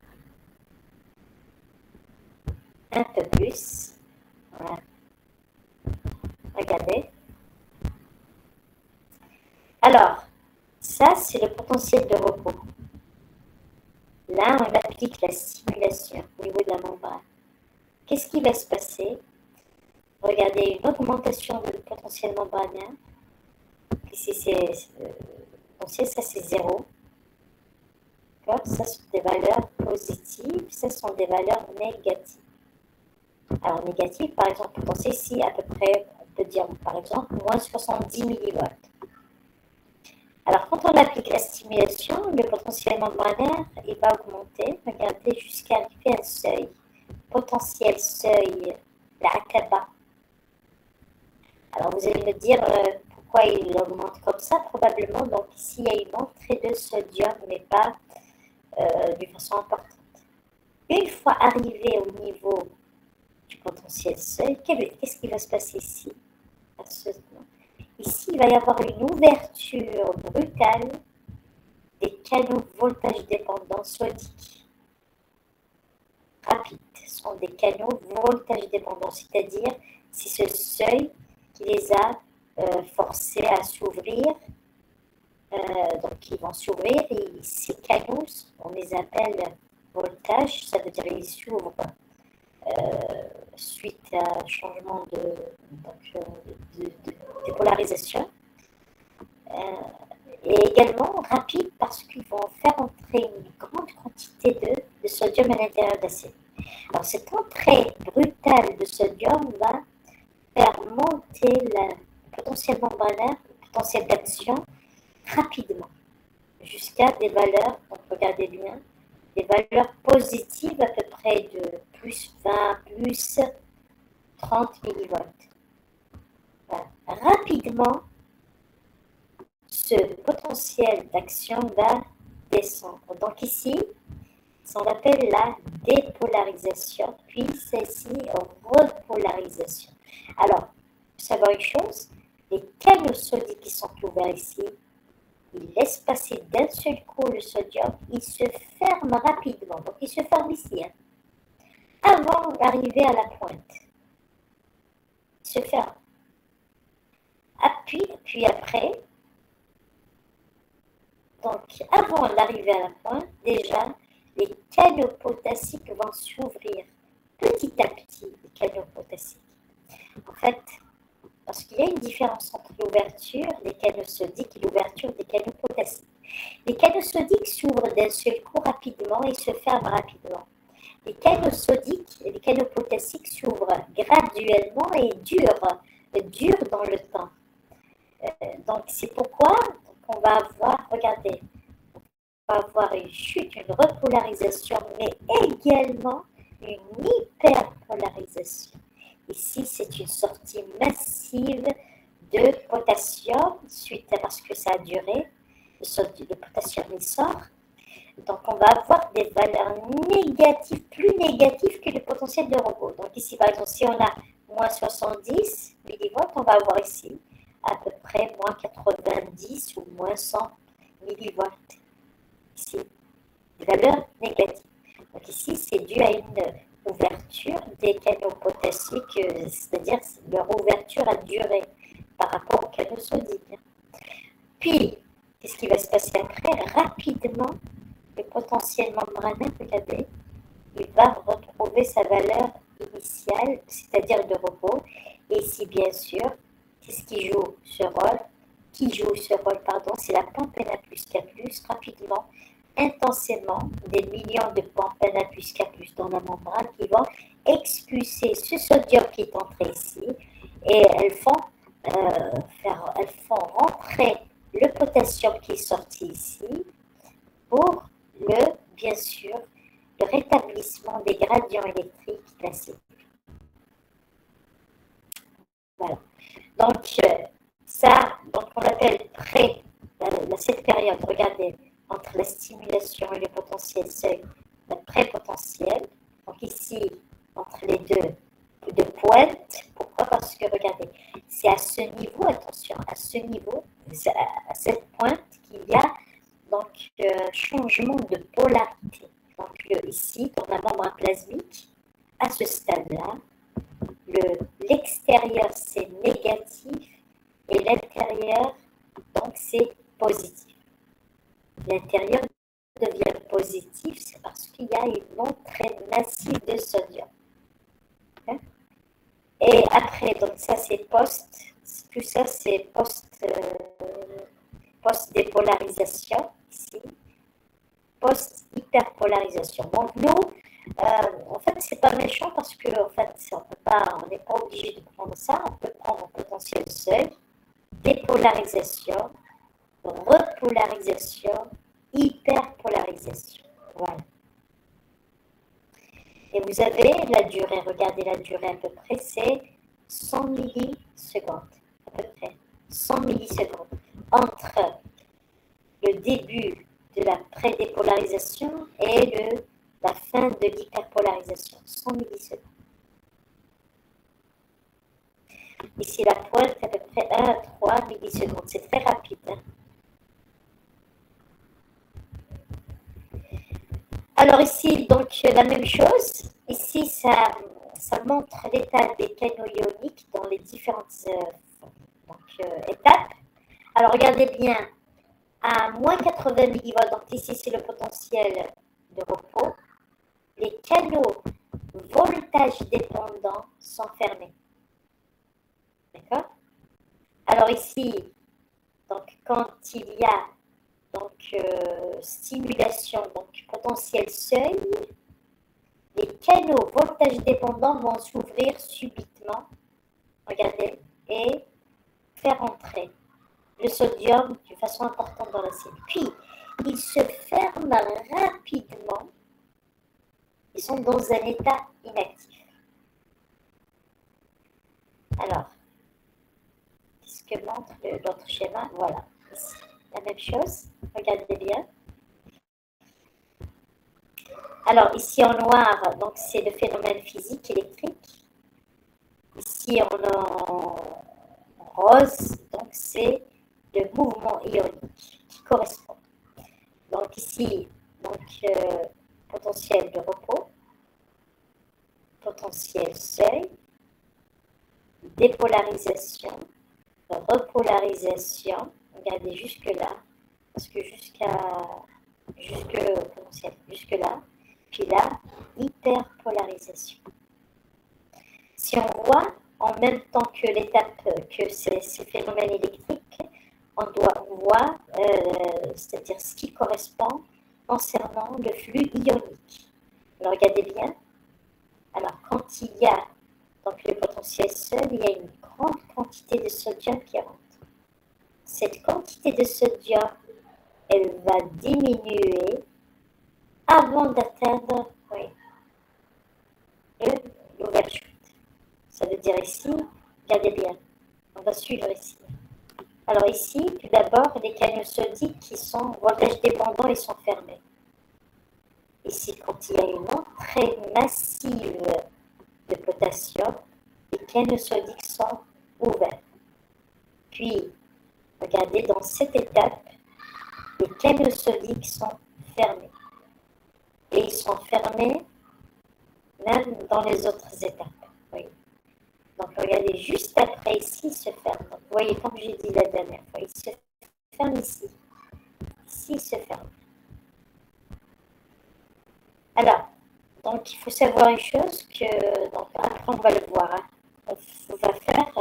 Un peu plus. Voilà. Regardez. Alors, ça, c'est le potentiel de repos. Là, on applique la stimulation au niveau de la membrane. Qu'est-ce qui va se passer? regardez, une augmentation de potentiel membranaire. Ici, ça c'est 0. Ça sont des valeurs positives, ça sont des valeurs négatives. Alors, négatif, par exemple, potentiel ici, à peu près, on peut dire, par exemple, moins 70 millivolts. Alors, quand on applique la stimulation, le potentiel membranaire, il va augmenter, regardez, jusqu'à arriver à un seuil. Potentiel seuil, la akaba. Alors, vous allez me dire pourquoi il augmente comme ça. Probablement, donc ici, il y a une entrée de sodium, mais pas d'une façon importante. Une fois arrivé au niveau du potentiel seuil, qu'est-ce qui va se passer ici? Ici, il va y avoir une ouverture brutale des canaux voltage dépendants sodiques. Rapides, ce sont des canaux voltage dépendants, c'est-à-dire c'est ce seuil qui les a forcés à s'ouvrir. Donc ils vont s'ouvrir et ces canaux, on les appelle voltage, ça veut dire qu'ils s'ouvrent suite à un changement de polarisation. Et également rapide parce qu'ils vont faire entrer une grande quantité de sodium à l'intérieur d'acide. Alors cette entrée brutale de sodium va faire monter le potentiel membranaire, le potentiel d'action rapidement jusqu'à des valeurs, donc regardez bien, des valeurs positives à peu près de plus 20, plus 30 millivolts. Voilà. Rapidement, ce potentiel d'action va descendre. Donc ici, on appelle la dépolarisation, puis celle-ci repolarisation. Alors, il faut savoir une chose, les canaux sodiques qui sont ouverts ici, ils laissent passer d'un seul coup le sodium, il se ferme rapidement. Donc il se ferme ici, hein, avant d'arriver à la pointe. Il se ferme. Puis après, donc avant d'arriver à la pointe, déjà, les canaux potassiques vont s'ouvrir petit à petit, les canaux potassiques. En fait, parce qu'il y a une différence entre l'ouverture des canaux sodiques et l'ouverture des canaux potassiques. Les canaux sodiques s'ouvrent d'un seul coup rapidement et se ferment rapidement. Les canaux sodiques et les canaux potassiques s'ouvrent graduellement et durent dans le temps. Donc c'est pourquoi on va avoir, regardez, on va avoir une chute, une repolarisation, mais également une hyperpolarisation. Ici, c'est une sortie massive de potassium suite à parce que ça a duré. Le potassium il sort. Donc, on va avoir des valeurs négatives, plus négatives que le potentiel de repos. Donc, ici, par exemple, si on a moins 70 millivolts, on va avoir ici à peu près moins 90 ou moins 100 millivolts. Ici, des valeurs négatives. Donc, ici, c'est dû à une ouverture des canaux potassiques, c'est-à-dire leur ouverture a duré par rapport aux canaux sodiques. Puis, qu'est-ce qui va se passer après? Rapidement, le potentiel membranaire, regardez, il va retrouver sa valeur initiale, c'est-à-dire de repos. Et ici, bien sûr, qu'est-ce qui joue ce rôle? C'est la pompe Na plus K+, rapidement, intensément, des millions de pompes Na plus K+, dans la membrane qui vont expulser ce sodium qui est entré ici et elles font rentrer le potassium qui est sorti ici pour bien sûr, le rétablissement des gradients électriques classiques. Voilà. Donc, donc on appelle cette période, regardez, entre la stimulation et le potentiel seuil, la pré-potentiel. Donc ici, entre les deux pointes. Pourquoi? Parce que, regardez, c'est à ce niveau, attention, à ce niveau, à cette pointe qu'il y a donc changement de polarité. Donc ici, dans la membrane plasmique, à ce stade-là, l'extérieur c'est négatif et l'intérieur donc c'est positif. L'intérieur devient positif, c'est parce qu'il y a une entrée massive de sodium. Okay? Et après, donc ça c'est tout ça c'est post-dépolarisation, ici, post-hyperpolarisation. Donc nous, en fait, c'est pas méchant parce que en fait, on n'est pas obligé de prendre ça, on peut prendre potentiel seuil, dépolarisation, repolarisation, hyperpolarisation. Voilà. Et vous avez la durée, regardez la durée à peu près, c'est 100 millisecondes, à peu près, 100 millisecondes, entre le début de la prédépolarisation et la fin de l'hyperpolarisation, 100 millisecondes. Ici, la pointe, à peu près 1 à 3 millisecondes, c'est très rapide. Hein. Alors ici, donc, la même chose. Ici, ça montre l'état des canaux ioniques dans les différentes étapes. Alors, regardez bien. À moins 80 millivolts, donc ici, c'est le potentiel de repos. Les canaux voltage dépendants sont fermés. D'accord? Alors ici, donc, quand il y a stimulation, donc potentiel seuil, les canaux voltage dépendants vont s'ouvrir subitement, regardez, et faire entrer le sodium de façon importante dans la cellule. Puis, ils se ferment rapidement, ils sont dans un état inactif. Alors, qu'est-ce que montre l'autre schéma? Voilà, ici, la même chose, regardez bien. Alors, ici en noir, donc c'est le phénomène physique électrique. Ici en rose, donc c'est le mouvement ionique qui correspond. Donc ici, potentiel de repos, potentiel seuil, dépolarisation, repolarisation. Regardez jusque-là, parce que jusque là, puis là, hyperpolarisation. Si on voit en même temps que l'étape que ces phénomènes électriques, on doit voir, c'est-à-dire ce qui correspond concernant le flux ionique. Alors regardez bien. Alors quand il y a donc le potentiel seul, il y a une grande quantité de sodium qui rentre. Cette quantité de sodium, elle va diminuer avant d'atteindre l'ouverture. Ça veut dire ici, regardez bien, on va suivre ici. Alors ici, tout d'abord, les canaux sodiques qui sont voltage dépendants, ils sont fermés. Ici, quand il y a une entrée massive de potassium, les canaux sodiques sont ouverts. Puis, regardez, dans cette étape, les canaux sodiques sont fermés. Et ils sont fermés même dans les autres étapes. Oui. Donc, regardez, juste après, ici, il se ferme. Donc, vous voyez, comme j'ai dit la dernière fois, il se ferme ici. Ici, il se ferme. Alors, donc, il faut savoir une chose que, donc, après, on va le voir. Hein. On va faire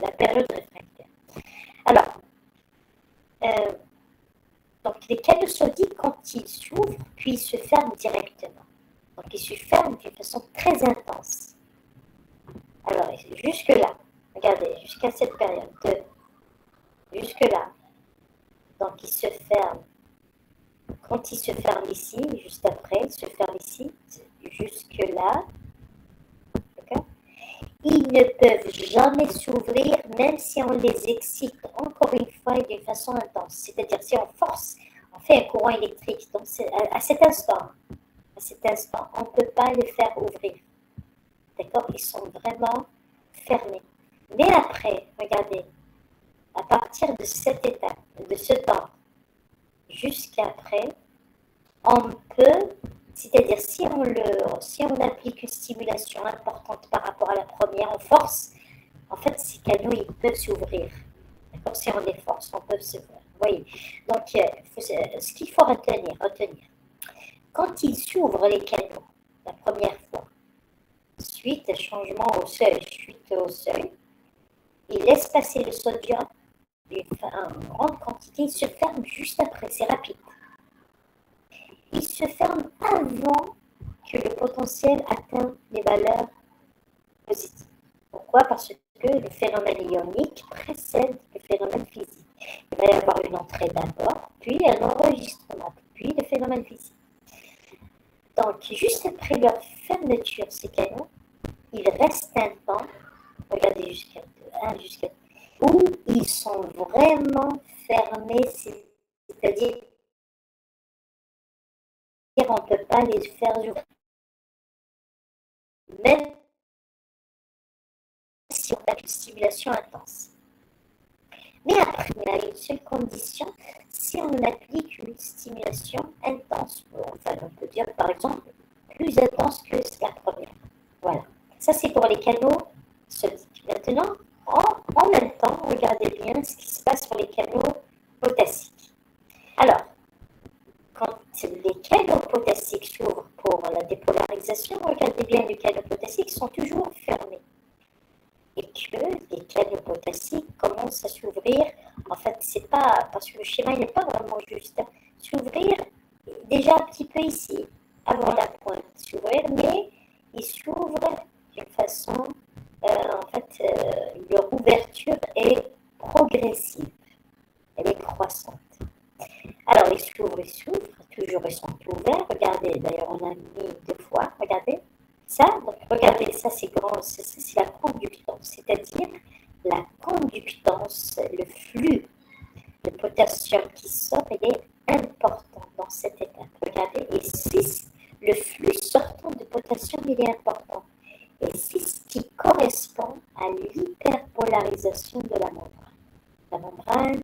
la période réfractaire. Alors, donc, les canaux sodiques, quand ils s'ouvrent, puis ils se ferment directement. Donc, ils se ferment d'une façon très intense. Alors, jusque-là, regardez, jusqu'à cette période, jusque-là, donc il se ferme. Quand il se ferme ici, juste après, il se ferme ici, jusque-là, d'accord? Ils ne peuvent jamais s'ouvrir, même si on les excite encore une fois et d'une façon intense. C'est-à-dire, si on force, on fait un courant électrique. Donc, à cet instant, on ne peut pas les faire ouvrir. D'accord? Ils sont vraiment fermés. Mais après, regardez, à partir de cette étape, de ce temps, jusqu'après, on peut, c'est-à-dire si on applique une stimulation importante par rapport à la première, on force, en fait, ces canaux, ils peuvent s'ouvrir. D'accord? Si on les force, on peut s'ouvrir. Vous voyez? Donc, ce qu'il faut retenir, quand ils s'ouvrent les canaux, la première fois, suite au seuil, il laisse passer le sodium en grande quantité, il se ferme juste après, c'est rapide. Il se ferme avant que le potentiel atteigne les valeurs positives. Pourquoi? Parce que le phénomène ionique précède le phénomène physique. Il va y avoir une entrée d'abord, puis un enregistrement, puis le phénomène physique. Donc, juste après leur fermeture, ces canaux, il reste un temps, regardez jusqu'à 1 jusqu'à où ils sont vraiment fermés, c'est-à-dire on ne peut pas les faire ouvrir. Même si on a une stimulation intense. Mais après, il y a une seule condition, si on applique une stimulation intense, enfin on peut dire par exemple plus intense que la première. Voilà. Ça c'est pour les canaux sodiques. Maintenant, en même temps, regardez bien ce qui se passe pour les canaux potassiques. Alors, quand les canaux potassiques s'ouvrent pour la dépolarisation, regardez bien, les canaux potassiques sont toujours fermés. Et que les canaux potassiques commencent à s'ouvrir. En fait, c'est pas parce que le schéma n'est pas vraiment juste. S'ouvrir déjà un petit peu ici, avant la pointe, s'ouvrir, mais il s'ouvre d'une façon, leur ouverture est progressive, elle est croissante. Alors, ils s'ouvrent, toujours ils sont ouverts. Regardez, d'ailleurs, on a mis 2 fois, regardez. Ça, donc regardez, ça c'est la conductance, c'est-à-dire la conductance, le flux de potassium qui sort, il est important dans cette étape. Regardez, et 6, le flux sortant de potassium, il est important. Et c'est ce qui correspond à l'hyperpolarisation de la membrane. La membrane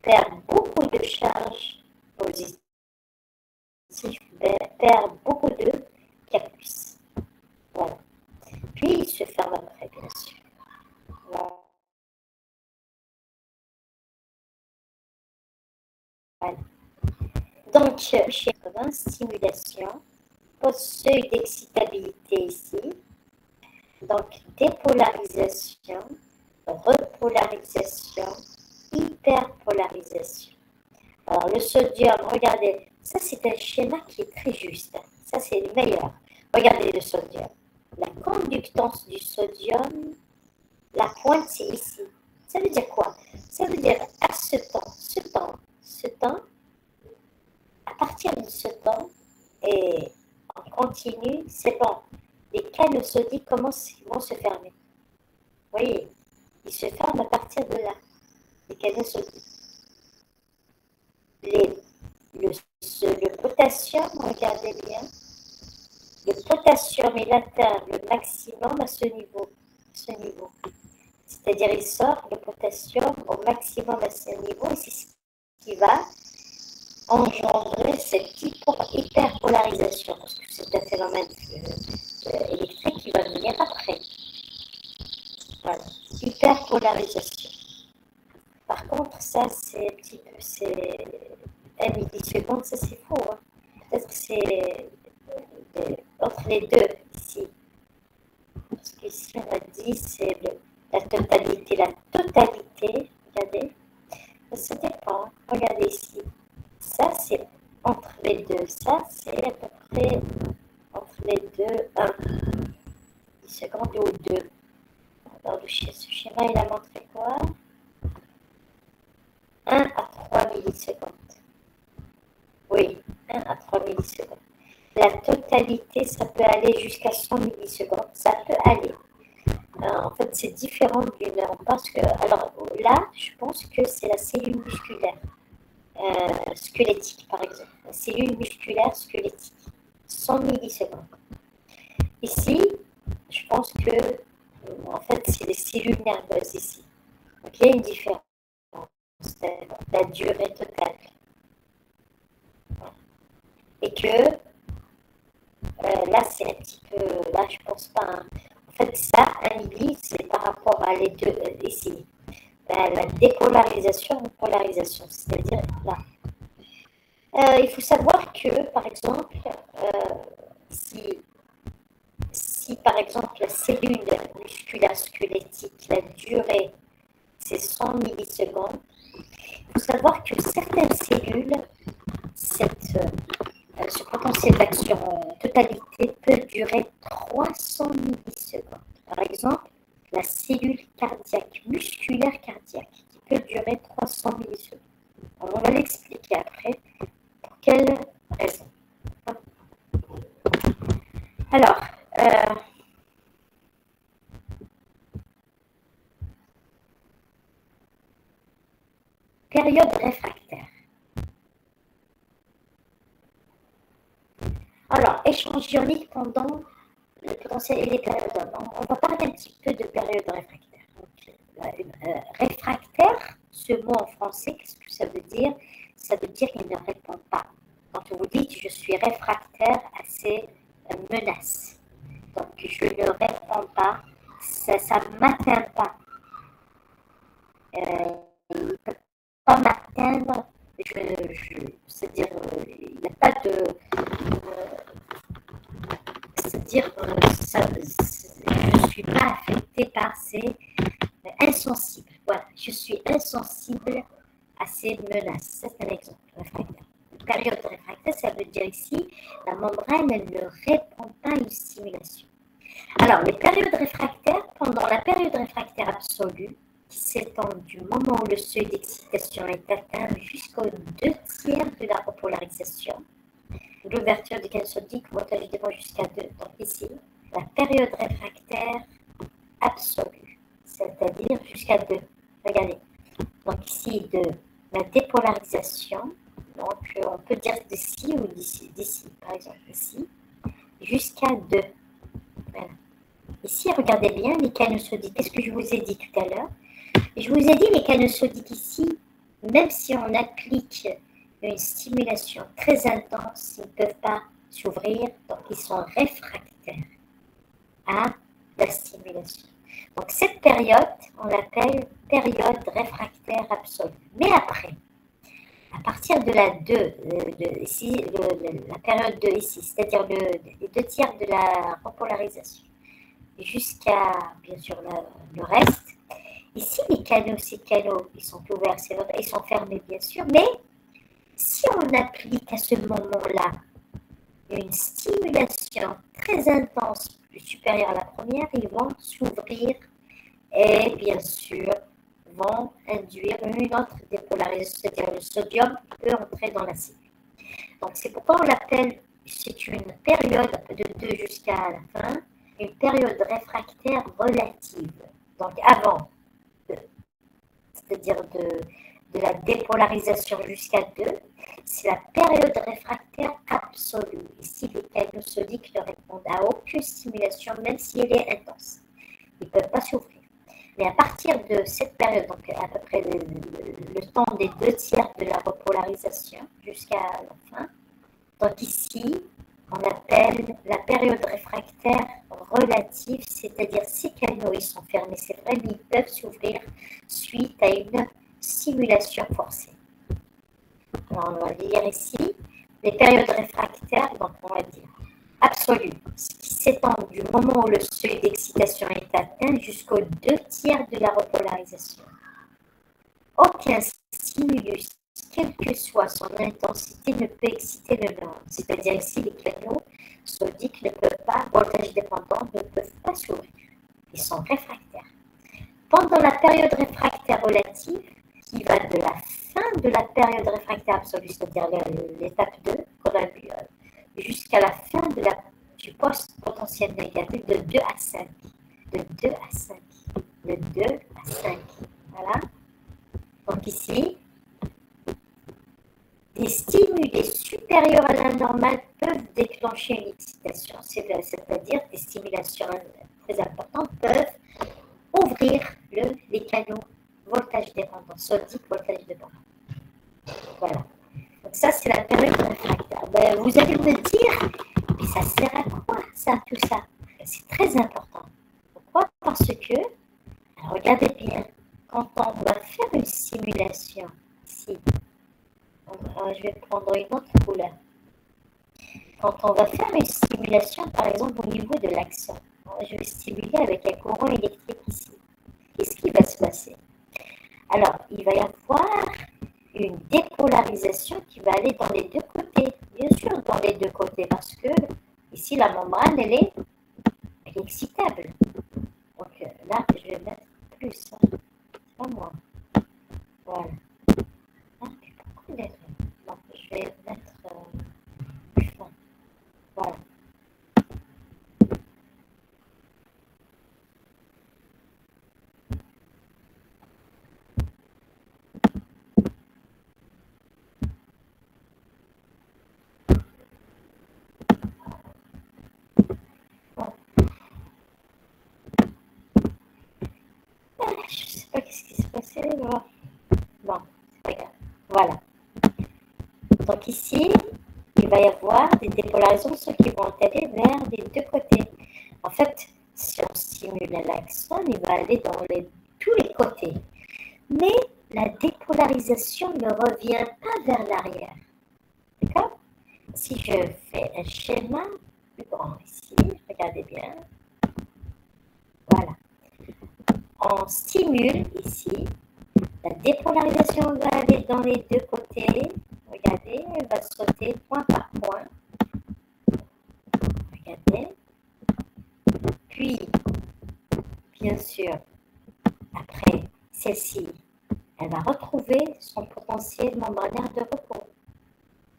perd beaucoup de charges positives, perd beaucoup de capuces. Voilà. Puis il se ferme après, bien sûr. Voilà. Donc, chez 80, stimulation, seuil d'excitabilité ici. Donc, dépolarisation, repolarisation, hyperpolarisation. Alors, le sodium, regardez, ça c'est un schéma qui est très juste. Ça c'est le meilleur. Regardez le sodium. La conductance du sodium, la pointe c'est ici. Ça veut dire quoi? Ça veut dire à ce temps, à partir de ce temps, et en continu, c'est bon. Les canaux sodiques vont se fermer. Vous voyez, ils se ferment à partir de là, les canaux sodiques. Le potassium, regardez bien, le potassium, il atteint le maximum à ce niveau. C'est-à-dire, il sort le potassium au maximum à ce niveau, et c'est ce qui va engendrer cette hyperpolarisation, parce que c'est un phénomène électrique qui va venir après. Voilà, hyperpolarisation. Par contre, ça, c'est un petit peu, c'est 1 milliseconde, ça c'est faux. Hein. Peut-être que c'est entre les deux ici. Parce qu'ici, on a dit, c'est la totalité. La totalité, regardez, ça dépend. Regardez ici. Ça, c'est entre les deux. Ça, c'est à peu près entre les deux, 1 milliseconde ou 2. Alors, ce schéma, il a montré quoi? 1 à 3 millisecondes. Oui, 1 à 3 millisecondes. La totalité, ça peut aller jusqu'à 100 millisecondes. Ça peut aller. En fait, c'est différent d'une heure. Parce que, alors là, je pense que c'est la cellule musculaire squelettique, par exemple. La cellule musculaire squelettique. 100 millisecondes. Ici, je pense que, en fait, c'est les cellules nerveuses ici. Donc, il y a une différence. La durée totale. Et que là, c'est un petit peu. Là, je pense pas. Hein. En fait, ça, 1 milli, c'est par rapport à les deux ici. La dépolarisation ou polarisation, c'est-à-dire là. Il faut savoir que, par exemple, si par exemple la cellule musculaire squelettique, la durée, c'est 100 millisecondes, il faut savoir que certaines cellules, ce potentiel d'action en totalité peut durer 300 millisecondes. Par exemple, la cellule cardiaque, musculaire cardiaque, qui peut durer 300 millisecondes. On va l'expliquer après. Pour quelle raison? Alors, période réfractaire. Alors, échantillonique pendant le potentiel et les périodes. On va parler un petit peu de période réfractaire. Donc, réfractaire, ce mot en français, qu'est-ce que ça veut dire? Ça veut dire qu'il ne répond pas. Quand vous dites je suis réfractaire à ces menaces, donc je ne réponds pas, ça ne m'atteint pas. Il ne peut pas m'atteindre, c'est-à-dire il n'y a pas de... c'est-à-dire je ne suis pas affectée par ces insensibles. Voilà, je suis insensible à ces menaces. C'est un exemple réfractaire. Période réfractaire, ça veut dire ici, la membrane, elle ne répond pas à une stimulation. Alors, les périodes réfractaires, pendant la période réfractaire absolue, qui s'étend du moment où le seuil d'excitation est atteint jusqu'aux 2/3 de la repolarisation, l'ouverture du canal sodique, voltage dépend jusqu'à 2. Donc ici, la période réfractaire absolue, c'est-à-dire jusqu'à 2. Regardez. Donc ici, de la dépolarisation, donc on peut dire d'ici ou d'ici, par exemple ici, jusqu'à 2. Voilà. Ici, regardez bien les canaux sodiques. Qu'est-ce que je vous ai dit tout à l'heure? Je vous ai dit les canaux sodiques ici, même si on applique une stimulation très intense, ils ne peuvent pas s'ouvrir, donc ils sont réfractaires à la stimulation. Donc cette période, on l'appelle période réfractaire absolue. Mais après, à partir de la 2, ici, la période 2 ici, c'est-à-dire les 2/3 de la repolarisation, jusqu'à, bien sûr, le reste, ici, ces canaux, ils sont ouverts, ils sont fermés, bien sûr, mais si on applique à ce moment-là une stimulation très intense, plus supérieure à la première, ils vont s'ouvrir et bien sûr vont induire une autre dépolarisation, c'est-à-dire le sodium peut entrer dans la cellule. Donc c'est pourquoi on l'appelle, c'est une période de 2 jusqu'à la fin, une période réfractaire relative. Donc avant, c'est-à-dire de la dépolarisation jusqu'à 2, c'est la période réfractaire absolue. Ici, les canaux sodiques ne répondent à aucune stimulation, même si elle est intense. Ils ne peuvent pas s'ouvrir. Mais à partir de cette période, donc à peu près le temps des 2/3 de la repolarisation jusqu'à la fin, donc ici, on appelle la période réfractaire relative, c'est-à-dire ces canaux, ils sont fermés, c'est vrai, mais ils peuvent s'ouvrir suite à une stimulation forcée. Alors, on va lire ici les périodes réfractaires, donc on va dire absolue, ce qui s'étend du moment où le seuil d'excitation est atteint jusqu'aux 2/3 de la repolarisation. Aucun stimulus, quelle que soit son intensité, ne peut exciter le neuron. C'est-à-dire ici, les canaux sodiques ne peuvent pas, voltage dépendant, ne peuvent pas s'ouvrir. Ils sont réfractaires. Pendant la période réfractaire relative, qui va de la fin de la période réfractaire absolue, c'est-à-dire l'étape 2, qu'on a vu, jusqu'à la fin du post-potentiel négatif de 2 à 5. De 2 à 5. De 2 à 5. Voilà. Donc ici, des stimuli supérieurs à la normale peuvent déclencher une excitation, c'est-à-dire des stimulations très importantes peuvent ouvrir les canaux voltage dépendant, sodique voltage dépendant. Voilà. Donc ça, c'est la période réfractaire. Ben, vous allez me dire, mais ça sert à quoi ça, tout ça? C'est très important. Pourquoi? Parce que, alors regardez bien, quand on va faire une simulation, ici, je vais prendre une autre couleur. Quand on va faire une stimulation, par exemple, au niveau de l'axon, je vais stimuler avec un courant électrique ici. Qu'est-ce qui va se passer? Alors, il va y avoir une dépolarisation qui va aller dans les deux côtés. Bien sûr, dans les deux côtés, parce que ici, la membrane, elle est excitable. Donc là, je vais mettre plus. Hein. C'est pas moi. Voilà. Ah, mais pourquoi il est... Non, je vais mettre plus fin. Voilà. Je sais pas qu'est-ce qui s'est passé. Bon, c'est pas grave. Voilà. Donc ici, il va y avoir des dépolarisations qui vont aller vers les deux côtés. En fait, si on stimule l'axone, il va aller dans tous les côtés. Mais la dépolarisation ne revient pas vers l'arrière. D'accord? Si je fais un schéma plus grand ici, regardez bien. Voilà. On stimule ici. La dépolarisation va aller dans les deux côtés. Regardez, elle va sauter point par point. Regardez. Puis, bien sûr, après celle-ci, elle va retrouver son potentiel membranaire de repos.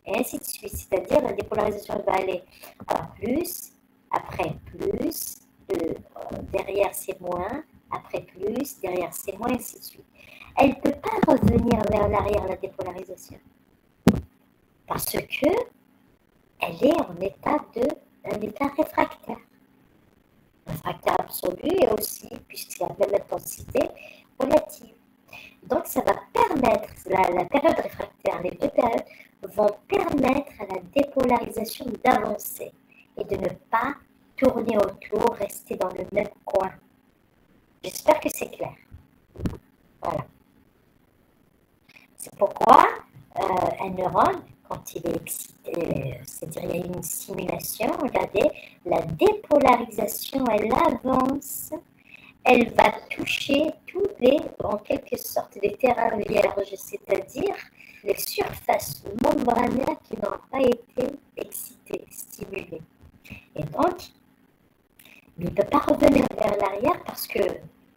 Et ainsi de suite. C'est-à-dire la dépolarisation va aller à plus, après plus, derrière c'est moins, après plus, derrière c'est moins, ainsi de suite. Elle ne peut pas revenir vers l'arrière, la dépolarisation. Parce que elle est en état réfractaire. Réfractaire absolu et aussi, puisqu'il y a la même intensité, relative. Donc ça va permettre, la période réfractaire, les deux périodes, vont permettre à la dépolarisation d'avancer et de ne pas tourner autour, rester dans le même coin. J'espère que c'est clair. Voilà. C'est pourquoi un neurone, quand il est excité, c'est-à-dire il y a une stimulation, regardez, la dépolarisation, elle avance, elle va toucher tous les, en quelque sorte, les terrains vierges, c'est-à-dire les surfaces membranaires qui n'ont pas été excitées, stimulées. Et donc, il ne peut pas revenir vers l'arrière parce que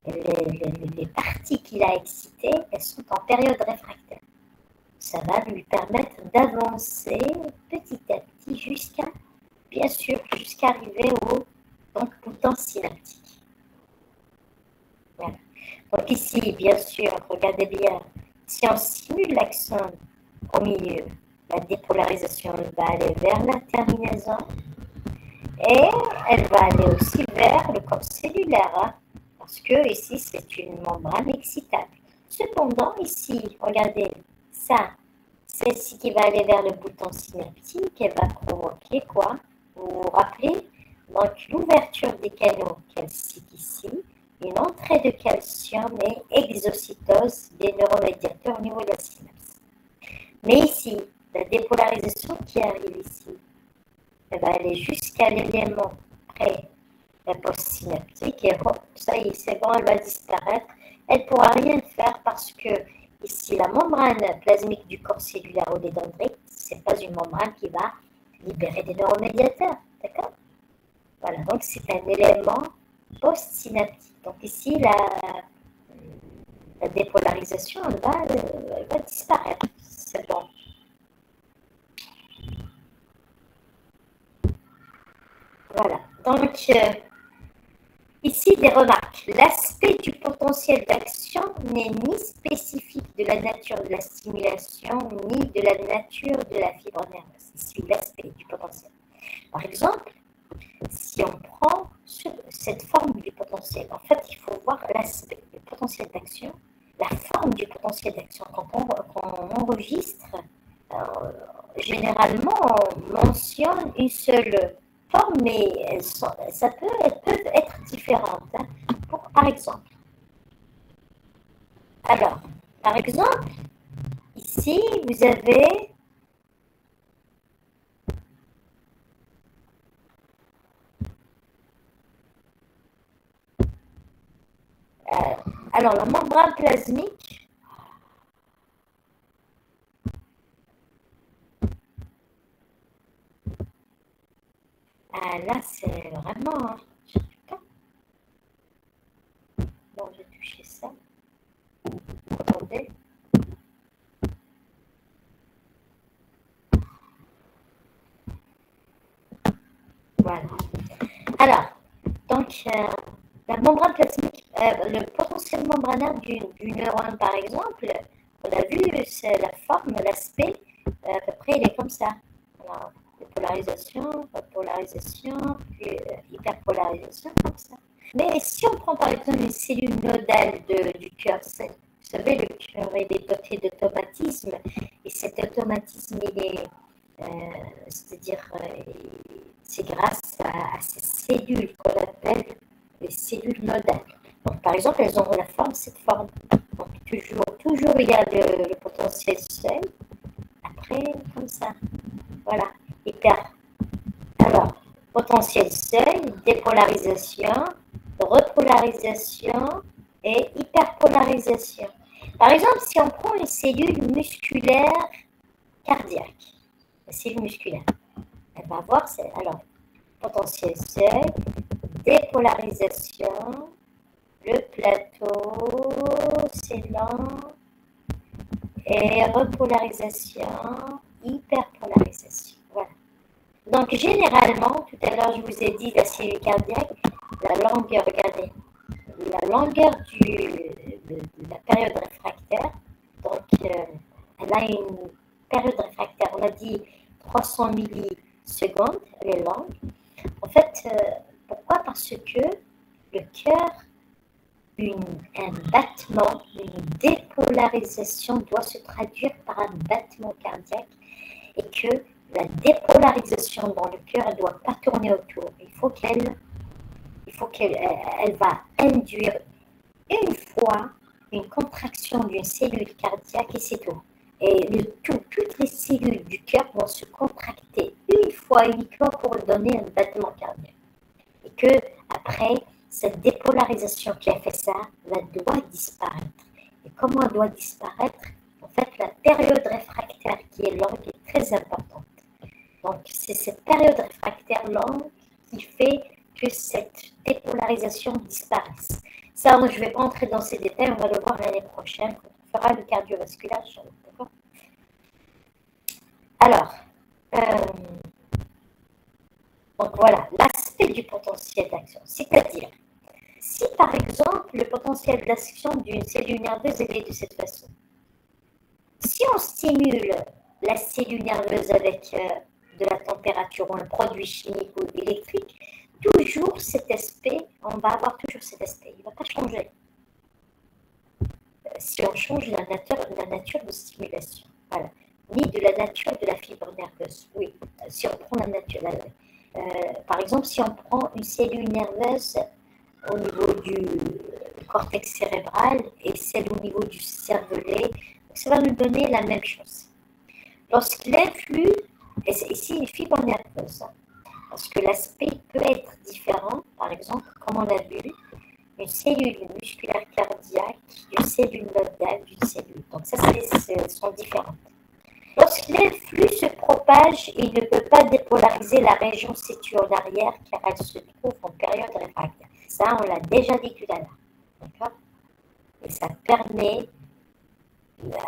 les parties qu'il a excitées, elles sont en période réfractaire. Ça va lui permettre d'avancer petit à petit jusqu'à, bien sûr, jusqu'à arriver au bouton synaptique. Voilà. Donc ici, bien sûr, regardez bien, si on stimule l'axone au milieu, la dépolarisation va aller vers la terminaison et elle va aller aussi vers le corps cellulaire, hein, parce que ici, c'est une membrane excitable. Cependant, ici, regardez, ça, celle-ci qui va aller vers le bouton synaptique, elle va provoquer quoi? Vous vous rappelez? Donc, l'ouverture des canaux calciques ici, une entrée de calcium et exocytose des neuromédiateurs au niveau de la synapse. Mais ici, la dépolarisation qui arrive ici, elle va aller jusqu'à l'élément près la postsynaptique et hop, ça y est, c'est bon, elle va disparaître. Elle ne pourra rien faire parce que ici, la membrane plasmique du corps cellulaire ou des dendrites, ce n'est pas une membrane qui va libérer des neuromédiateurs, d'accord? Voilà, donc c'est un élément postsynaptique. Donc ici, la dépolarisation, elle va disparaître. C'est bon. Voilà. Donc, ici, des remarques. L'aspect du potentiel d'action n'est ni spécifique de la nature de la stimulation, ni de la nature de la fibre nerveuse. Ici, l'aspect du potentiel. Par exemple, si on prend cette forme du potentiel, en fait, il faut voir l'aspect du potentiel d'action, la forme du potentiel d'action. Quand on enregistre, généralement, on mentionne une seule forme, mais elles peuvent être différentes. Hein. Par exemple, ici, vous avez Alors, la membrane plasmique, là, c'est vraiment... Hein, bon, je vais toucher ça. Attendez. Voilà. Alors, donc, la membrane plasmique, le potentiel membranaire du neurone, par exemple, on a vu la forme, l'aspect, à peu près, il est comme ça. Alors, polarisation, repolarisation, puis hyperpolarisation, comme ça. Mais si on prend par exemple une cellule nodale du cœur, vous savez, le cœur est doté d'automatisme, et cet automatisme, il est, c'est-à-dire, c'est grâce à ces cellules qu'on appelle les cellules nodales. Donc, par exemple, elles ont cette forme. Donc, toujours il y a le potentiel seuil. Après, comme ça. Voilà. Alors, potentiel seuil, dépolarisation, repolarisation et hyperpolarisation. Par exemple, si on prend une cellule musculaire cardiaque, la cellule musculaire, elle va avoir, alors, potentiel seuil, dépolarisation, le plateau, c'est lent, et repolarisation, hyperpolarisation. Voilà. Donc, généralement, tout à l'heure, je vous ai dit la cellule cardiaque, la longueur, regardez, la longueur de la période réfractaire, donc, elle a une période réfractaire, on a dit 300 millisecondes, elle est longue. En fait, pourquoi? Parce que le cœur, un battement, une dépolarisation doit se traduire par un battement cardiaque et que la dépolarisation dans le cœur, elle ne doit pas tourner autour. Il faut qu'elle va induire une fois une contraction d'une cellule cardiaque et c'est tout. Et toutes les cellules du cœur vont se contracter une fois uniquement pour donner un battement cardiaque. Et que après, cette dépolarisation qui a fait ça, elle doit disparaître. Et comment elle doit disparaître? En fait, la période réfractaire qui est longue est très importante. Donc, c'est cette période réfractaire longue qui fait que cette dépolarisation disparaisse. Ça, je ne vais pas entrer dans ces détails, on va le voir l'année prochaine quand on fera le cardiovasculaire. D'accord? Alors, donc voilà, l'aspect du potentiel d'action, c'est-à-dire, si par exemple le potentiel d'action d'une cellule nerveuse est de cette façon, si on stimule la cellule nerveuse avec de la température ou un produit chimique ou électrique, toujours cet aspect, on va avoir toujours cet aspect, il ne va pas changer. Si on change la nature de stimulation, voilà, ni de la nature de la fibre nerveuse, oui, si on prend la nature, par exemple, si on prend une cellule nerveuse au niveau du cortex cérébral et celle au niveau du cervelet, ça va nous donner la même chose. Lorsqu'il influe, et c'est ici une fibre nerveuse, parce que l'aspect peut être différent, par exemple, comme on a vu, une cellule musculaire cardiaque, d'une cellule nodale, d'une cellule. Donc ça, sont différentes. Lorsque l'influx se propage, il ne peut pas dépolariser la région située en arrière car elle se trouve en période réfractaire. Ça, on l'a déjà dit tout à l'heure. D'accord? Et ça permet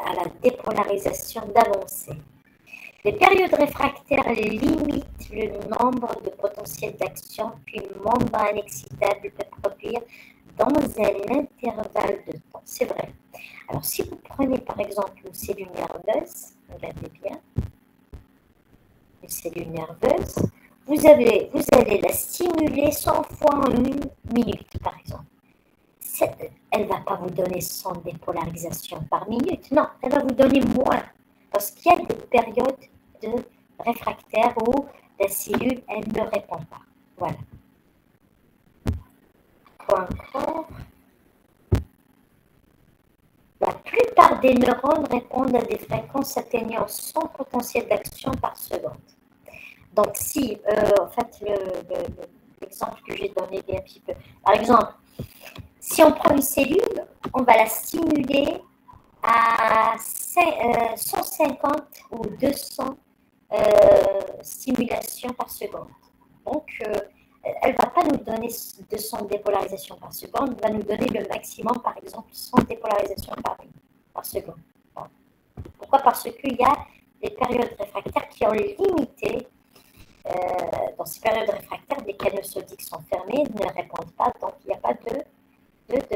à la dépolarisation d'avancer. Les périodes réfractaires limitent le nombre de potentiels d'action qu'une membrane excitable peut produire dans un intervalle de temps. C'est vrai. Alors, si vous prenez par exemple une cellule nerveuse, regardez bien, une cellule nerveuse, vous allez la stimuler 100 fois en 1 minute, par exemple. Elle ne va pas vous donner 100 dépolarisations par minute, non, elle va vous donner moins. Parce qu'il y a des périodes de réfractaire où la cellule, elle ne répond pas. Voilà. Quoi encore? La plupart des neurones répondent à des fréquences atteignant 100 potentiels d'action par seconde. Donc, si, en fait, l'exemple que j'ai donné un petit peu, par exemple, si si on prend une cellule, on va la stimuler à 150 ou 200 stimulations par seconde. Donc, elle ne va pas nous donner 200 dépolarisations par seconde, elle va nous donner le maximum, par exemple, 100 dépolarisations par seconde. Pourquoi? Parce qu'il y a des périodes réfractaires qui ont limité. Dans ces périodes réfractaires, les canaux sodiques sont fermés, ne répondent pas, donc il n'y a pas de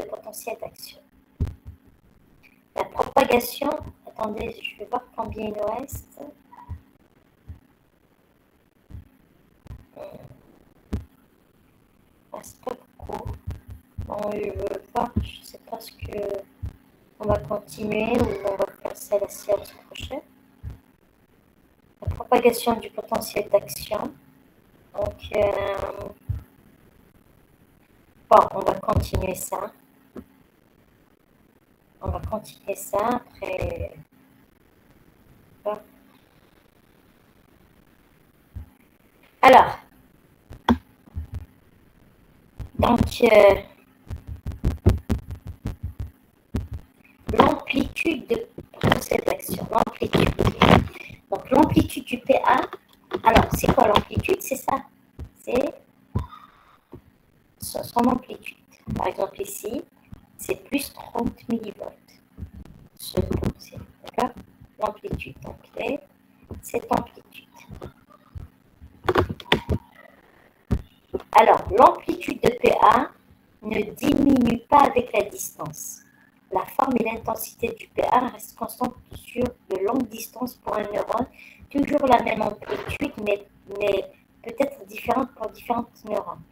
potentiel d'action. La propagation, attendez, je vais voir combien il nous reste. C'est pas beaucoup. Bon, je veux voir, je ne sais pas ce que on va continuer ou on va passer à la séance prochaine. La propagation du potentiel d'action. Donc, bon, on va continuer ça. On va continuer ça après. Bon. Alors, donc, l'amplitude de potentiel d'action, l'amplitude. Donc, l'amplitude du PA, alors, c'est quoi l'amplitude? C'est ça. C'est son amplitude. Par exemple, ici, c'est plus 30 millivolts. Ce potentiel, d'accord? L'amplitude, donc, cette amplitude. Alors, l'amplitude de PA ne diminue pas avec la distance. La forme et l'intensité du PA restent constantes sur de longues distances pour un neurone, toujours la même amplitude, mais peut-être différente pour différents neurones.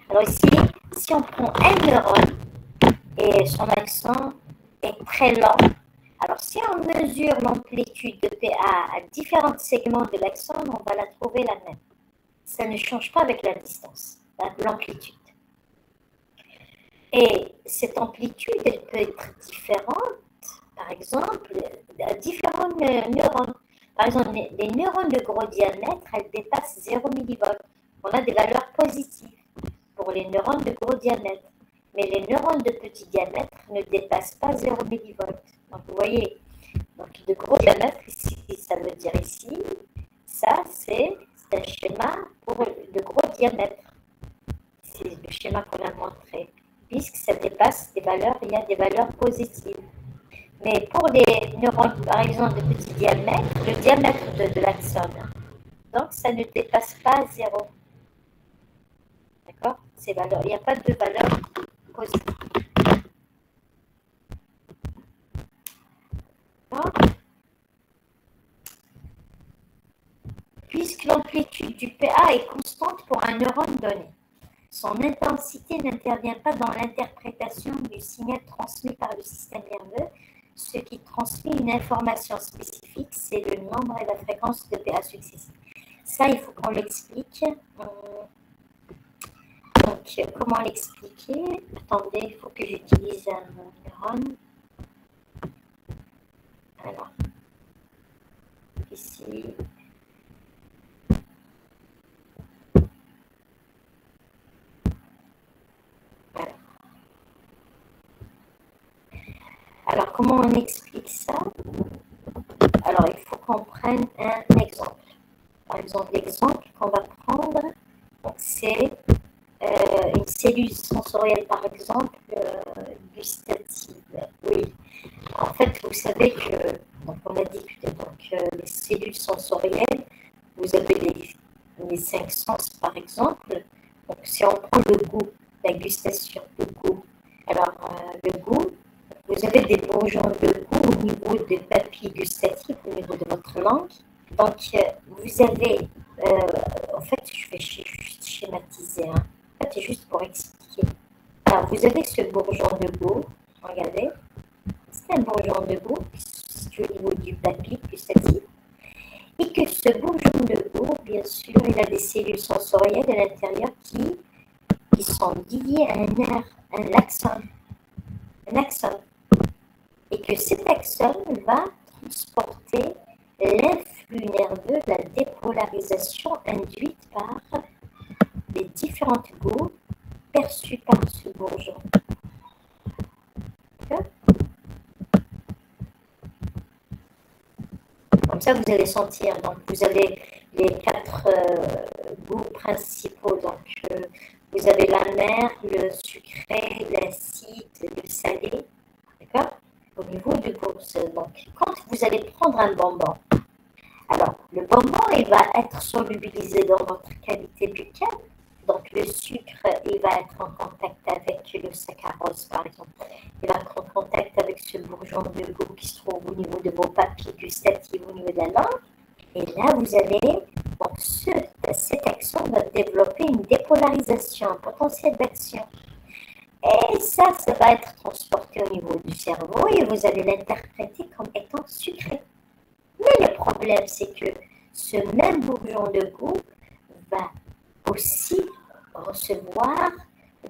Alors ici, si on prend un neurone et son accent est très lent, alors si on mesure l'amplitude de PA à différents segments de l'axone, on va la trouver la même. Ça ne change pas avec la distance, l'amplitude. Et cette amplitude, elle peut être différente, par exemple, à différents neurones. Par exemple, les neurones de gros diamètre, elles dépassent 0 millivolts. On a des valeurs positives pour les neurones de gros diamètre. Mais les neurones de petit diamètre ne dépassent pas 0 millivolts. Donc, vous voyez, donc de gros diamètre, ici, ça veut dire ici, ça, c'est un schéma pour de gros diamètre. C'est le schéma qu'on a montré. Puisque ça dépasse des valeurs, il y a des valeurs positives. Mais pour les neurones, par exemple, de petit diamètre, le diamètre de l'axone, donc ça ne dépasse pas 0. D'accord? Ces valeurs, il n'y a pas de valeur positive. Puisque l'amplitude du PA est constante pour un neurone donné, son intensité n'intervient pas dans l'interprétation du signal transmis par le système nerveux. Ce qui transmet une information spécifique, c'est le nombre et la fréquence de PA successifs. Ça, il faut qu'on l'explique. Donc, comment l'expliquer? Attendez, il faut que j'utilise un neurone. Alors, ici. Voilà. Alors, comment on explique ça? Alors, il faut qu'on prenne un exemple. Par exemple, l'exemple qu'on va prendre, c'est une cellule sensorielle, par exemple, gustative. Oui. En fait, vous savez que, donc on a dit que les cellules sensorielles, vous avez les 5 sens, par exemple. Donc, si on prend le goût, la gustation, le goût. Alors, le goût, vous avez des bourgeons de goût au niveau des papilles gustatives, au niveau de votre langue. Donc, vous avez, en fait, je vais juste schématiser, hein. En fait, c'est juste pour expliquer. Alors, vous avez ce bourgeon de goût, regardez, c'est un bourgeon de goût qui se situe au niveau du papille gustatif, et que ce bourgeon de goût, bien sûr, il a des cellules sensorielles à l'intérieur qui sont liées à un nerf, un axone, et que cet axone va transporter l'influx nerveux, la dépolarisation induite par les différentes goûts perçues par ce bourgeon. Comme ça, vous allez sentir. Donc, vous avez les 4 goûts principaux. Donc, vous avez l'amer, le sucré, l'acide, le salé. D'accord? Au niveau du goût. Donc, quand vous allez prendre un bonbon, alors, le bonbon, il va être solubilisé dans votre cavité buccale. Donc, le sucre, il va être en contact avec le saccharose, par exemple. Il va être en contact avec ce bourgeon de goût qui se trouve au niveau de vos papilles gustatives, au niveau de la langue. Et là, vous allez, donc cette action va développer une dépolarisation, un potentiel d'action. Et ça va être transporté au niveau du cerveau et vous allez l'interpréter comme étant sucré. Mais le problème, c'est que ce même bourgeon de goût va aussi recevoir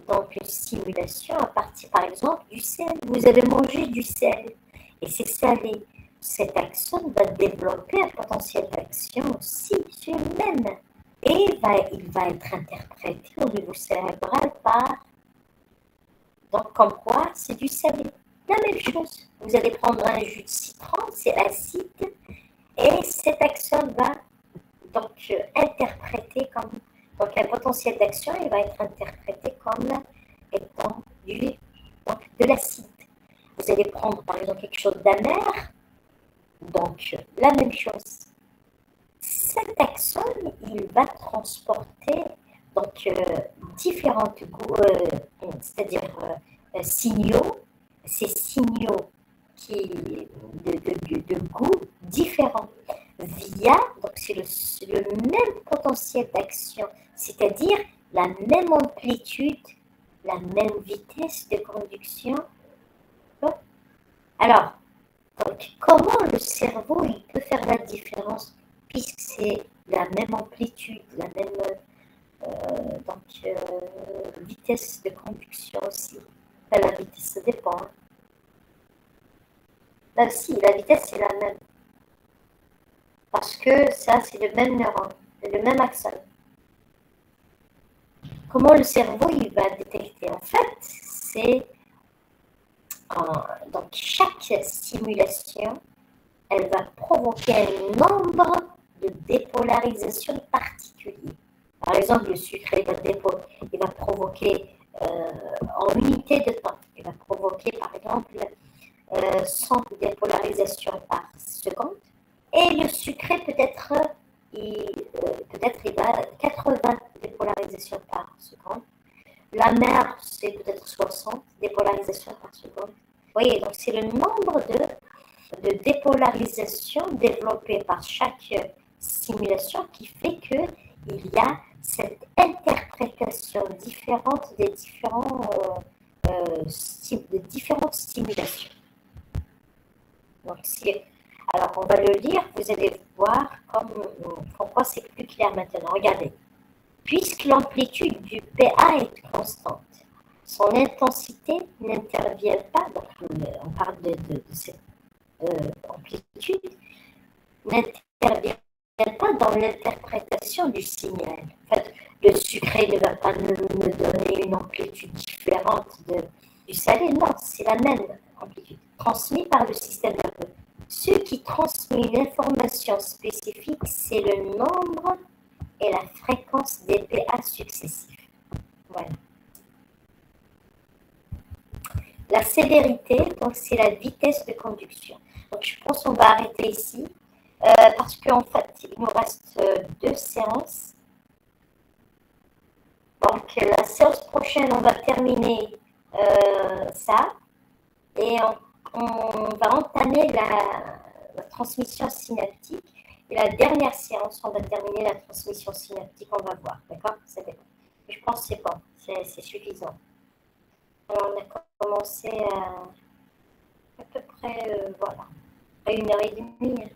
donc une stimulation à partir, par exemple, du sel. Vous avez mangé du sel et c'est salé. Cette action va développer un potentiel d'action aussi sur elle-même. Et il va être interprété au niveau cérébral par... Donc, comme quoi, c'est du salé. La même chose. Vous allez prendre un jus de citron, c'est acide. Et cette action va donc interpréter comme... Donc, un potentiel d'action, il va être interprété comme étant de l'acide. Vous allez prendre, par exemple, quelque chose d'amer. Donc, la même chose. Cet axone, il va transporter donc, différents goûts, c'est-à-dire signaux, ces signaux de goût différents via, donc c'est le même potentiel d'action, c'est-à-dire la même amplitude, la même vitesse de conduction. Alors, donc, comment le cerveau il peut faire la différence puisque c'est la même amplitude, la même vitesse de conduction aussi. Enfin, la vitesse, ça dépend. Hein. Là, si, la vitesse, c'est la même. Parce que ça, c'est le même neurone, c'est le même axone. Comment le cerveau il va détecter? En fait, c'est... donc, chaque stimulation, elle va provoquer un nombre de dépolarisation particulier. Par exemple, le sucre, il va provoquer en unité de temps, il va provoquer par exemple 100 dépolarisations par seconde. Et le sucré, peut-être, il va 80 dépolarisations par seconde. La mer, c'est peut-être 60 dépolarisations par seconde. Vous voyez, donc c'est le nombre de dépolarisation développée par chaque stimulation qui fait qu'il y a cette interprétation différente des différentes stimulations. Donc, alors, on va le lire, vous allez voir pourquoi c'est plus clair maintenant. Regardez. Puisque l'amplitude du PA est constante, son intensité n'intervient pas, donc on parle de cette amplitude, n'intervient pas dans l'interprétation du signal. En fait, le sucré ne va pas me donner une amplitude différente du salé, non, c'est la même amplitude, transmise par le système nerveux. Ce qui transmet l'information spécifique, c'est le nombre et la fréquence des PA successifs. Voilà. La sévérité, donc c'est la vitesse de conduction. Donc je pense qu'on va arrêter ici parce qu'en fait il nous reste 2 séances. Donc la séance prochaine on va terminer ça et on va entamer la transmission synaptique. Et la dernière séance, on va terminer la transmission synaptique, on va voir, d'accord? Ça dépend. Je pense que c'est bon, c'est suffisant. Alors, on a commencé à peu près, voilà, à 1h30.